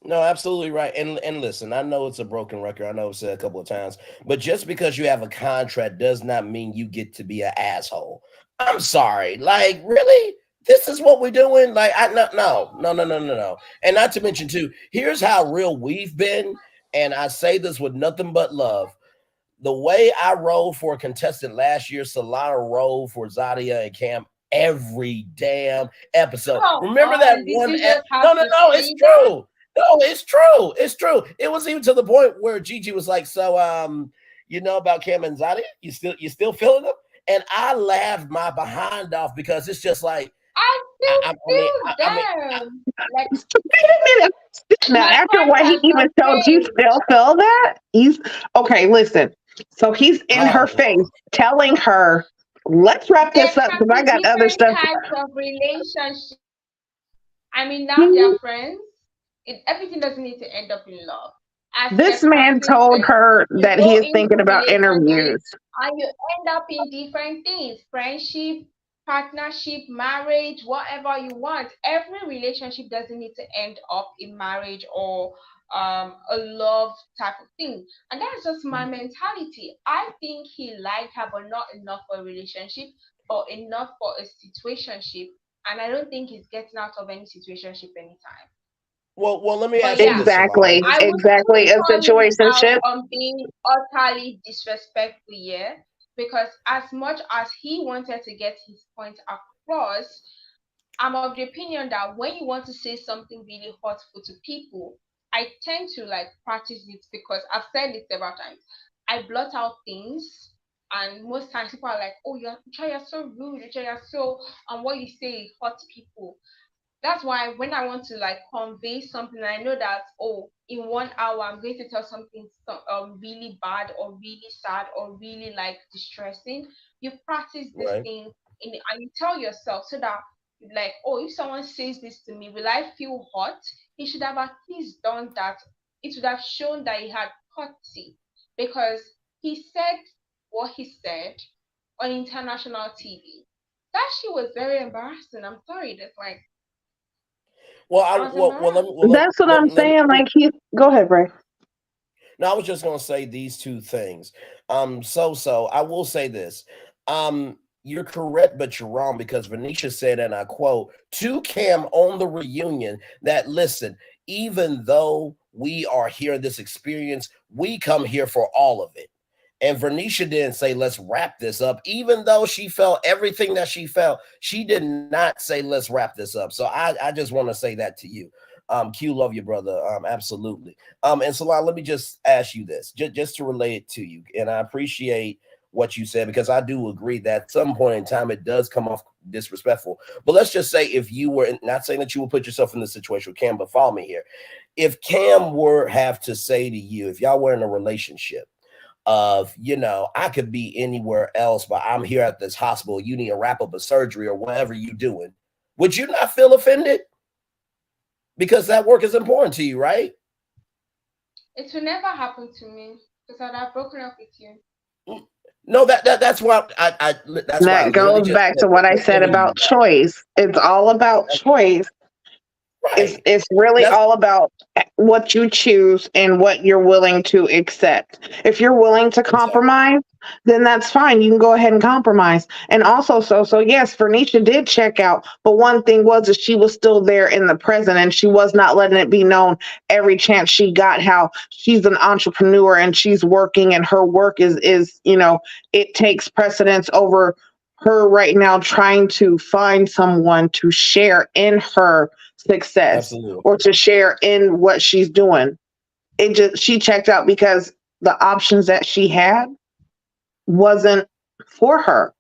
No, absolutely right. And listen, I know it's a broken record. I know I've said it a couple of times, but just because you have a contract does not mean you get to be an asshole. I'm sorry. Like, really? This is what we're doing? Like, I no no no no no no no. And not to mention too, here's how real we've been, and I say this with nothing but love. The way I rolled for a contestant last year, Solana rolled for Zadia and Cam every damn episode. Come Remember that on, did one? you just No, have no, to no. It's say that? true. No, it's true. It's true. It was even to the point where Gigi was like, "So, you know about Cam and Zadia? You still feeling them?" And I laughed my behind off because it's just like, I I, still I, I mean, feel I mean, them. Like Wait a minute. Now, my after heart what he has even not told you, changed. still feel that? He's okay. Listen. So he's in her oh face Lord, telling her, let's wrap There this up can because I be got other different stuff. types of relationships. I mean, now they're He- friends. Everything doesn't need to end up in love. As This a man practice, told like her you that he go is thinking into about relationship interviews. and you end up in different things, friendship, partnership, marriage, whatever you want. Every relationship doesn't need to end up in marriage or a love type of thing. And that's just my mentality. I think he liked her, but not enough for a relationship, but enough for a situationship. And I don't think he's getting out of any situationship anytime. well, let me But ask you yeah, this, Solana. Exactly. I This, would still Exactly. A call him out situationship. on being utterly disrespectful here because as much as he wanted to get his point across, I'm of the opinion that when you want to say something really hurtful to people, I tend to like practice it because I've said it several times. I blot out things, and most times people are like, "Oh, you're so rude. You're so and what you say hurts people." That's why when I want to like convey something, I know that oh, in 1 hour I'm going to tell something really bad or really sad or really like distressing. You practice this right? thing and you tell yourself so that like oh, if someone says this to me, will I feel hot? He should have at least done that. It would have shown that he had courtesy because he said what he said on international TV. That shit was very embarrassing. I'm sorry. That's like I was Well, let embarrassed. me, well, That's what I'm saying. Like he go ahead, Ray. no, I was just gonna say these two things. So I will say this. You're correct, but you're wrong because Venetia said, and I quote, to Cam on the reunion that listen, even though we are here in this experience, we come here for all of it. And Vernisha didn't say, let's wrap this up, even though she felt everything that she felt. She did not say, let's wrap this up. So I just want to say that to you. Q, love you, brother. Absolutely. And Salon, let me just ask you this, just to relate it to you. And I appreciate what you said because I do agree that at some point in time it does come off disrespectful. But let's just say if you were not saying that you would put yourself in this situation with Cam, but follow me here. If Cam were have to say to you, if y'all were in a relationship, of I could be anywhere else, but I'm here at this hospital, you need to wrap up a surgery or whatever you doing, would you not feel offended? Because that work is important to you, right? It will never happen to me because I'd have broken up with you. No, that's why I that's why I That literally goes just back said to what I we're said giving you about choice. It's all about choice. It's right. it's really That's all about what you choose and what you're willing to accept. If you're willing to exactly. compromise, then that's fine. You can go ahead and compromise. And also, so yes, Vernisha did check out, but one thing was that she was still there in the present, and she was not letting it be known every chance she got how she's an entrepreneur and she's working, and her work is it takes precedence over her right now trying to find someone to share in her success Absolutely. or to share in what she's doing. It just she checked out because the options that she had wasn't for her.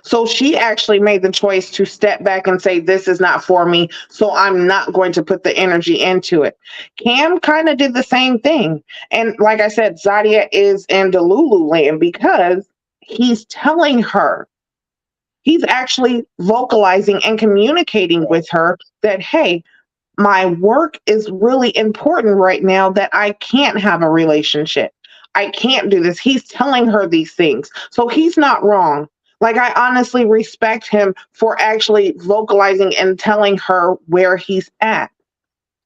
So she actually made the choice to step back and say, this is not for me. So I'm not going to put the energy into it. Cam kind of did the same thing. And like I said, Zadia is in Delulu land because he's telling her, he's actually vocalizing and communicating Right. with her that, hey, my work is really important right now that I can't have a relationship. I can't do this. He's telling her these things. So he's not wrong. Like, I honestly respect him for actually vocalizing and telling her where he's at.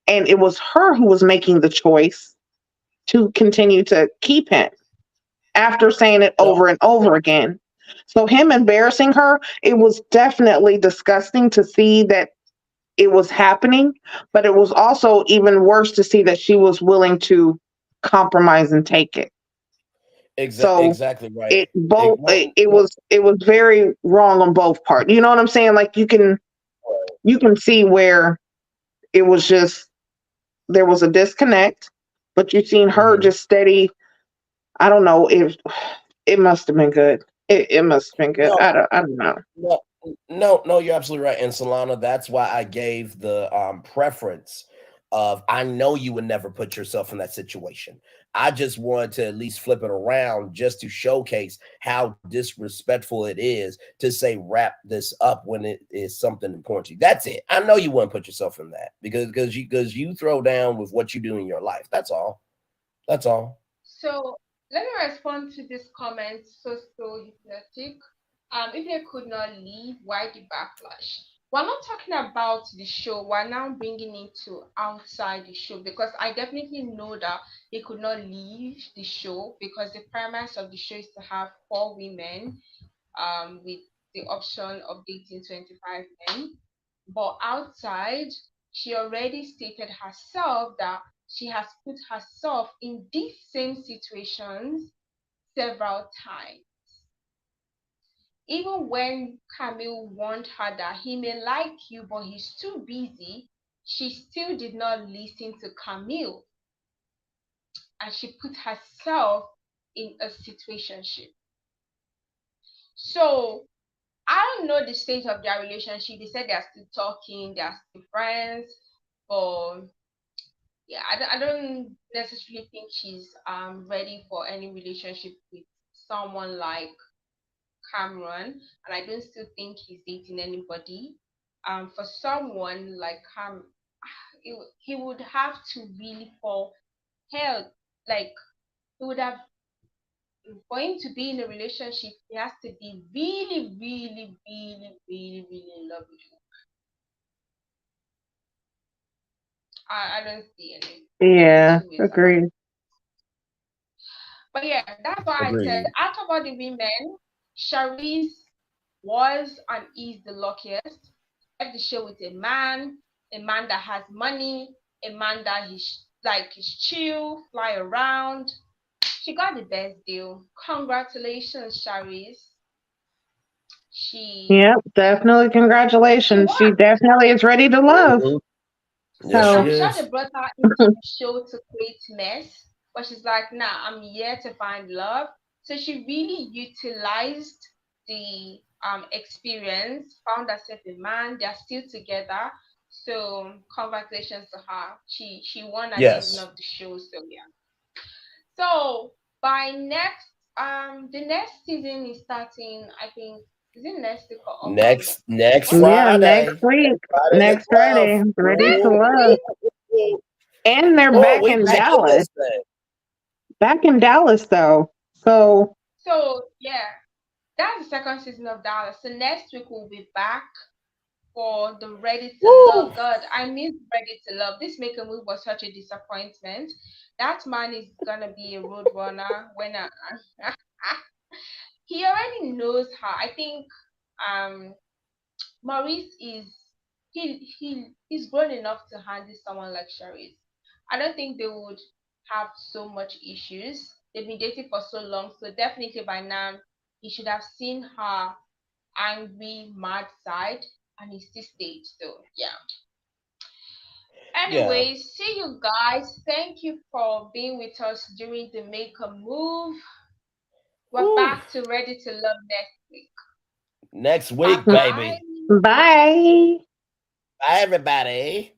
and it was her who was making the choice to continue to keep him after saying it No, over and over again. So him embarrassing her, it was definitely disgusting to see that it was happening, but it was also even worse to see that she was willing to compromise and take it. So exactly right. it both Well, it was very wrong on both parts. You know what I'm saying? Like you can see where it was just there was a disconnect, but you seen her mhm. just steady. I don't know if it must have been good. It must have been good. No, I don't know. no, no, you're absolutely right. And Solana, that's why I gave the preference of I know you would never put yourself in that situation. I just wanted to at least flip it around just to showcase how disrespectful it is to say wrap this up when it is something important to you. That's it. I know you wouldn't put yourself in that because you throw down with what you do in your life. That's all. That's all. So let me respond to this comment. So hypnotic. If they could not leave, why the backlash? We're not talking about the show. We're now bringing it to outside the show because I definitely know that they could not leave the show because the premise of the show is to have four women with the option of dating 25 men. But outside, she already stated herself that she has put herself in these same situations several times. Even when Camille warned her that he may like you, but he's too busy, she still did not listen to Camille and she put herself in a situationship. So I don't know the state of their relationship. They said they're still talking, they're still friends, but yeah, I don't necessarily think she's ready for any relationship with someone like Cameron, and I don't still think he's dating anybody. For someone like he would have to really fall hell, like he would have for him to be in a relationship, he has to be really, really, really, really, really in love with you. I don't see any Yeah, two ways about it. agreed. But yeah, that's why I said Agreed. out of all the women, Charisse was and is the luckiest. Left the show with a man that has money, a man that is chill, fly around. She got the best deal. Congratulations, Charisse. She Yep, definitely. she Congratulations. She won. definitely is ready to love. Mhm. Yes, Yeah, she So I'm sure they is. brought her into the show to create mess, but she's like, nah, I'm here to find love. So she really utilized the experience, found herself a man, they're still together. So congratulations to her. She won a season Yes. of the show, so yeah. So by next the next season is starting, I think is it next week or upcoming? Next What's yeah, Friday. next week, Friday the next 12th. Friday, ready to next love. week? And they're Oh, back we in back in Dallas. this thing. Back in Dallas though. So So yeah, that's the second season of Dallas. So next week we'll be back for the Ready to Woo! Love. God, I miss Ready to Love. This Make a Move was such a disappointment. That man is gonna be a road runner when he already knows her. I think um Maurice is he's grown enough to handle someone like Charisse. I don't think they would have so much issues. They've been dating for so long, so definitely by now he should have seen her angry, mad side, and he still stayed. So yeah. Yeah. Anyways, see you guys. Thank you for being with us during the Make a Move. We're Woo. back to Ready to Love next week. Next Bye week, bye. baby. bye. Bye, everybody.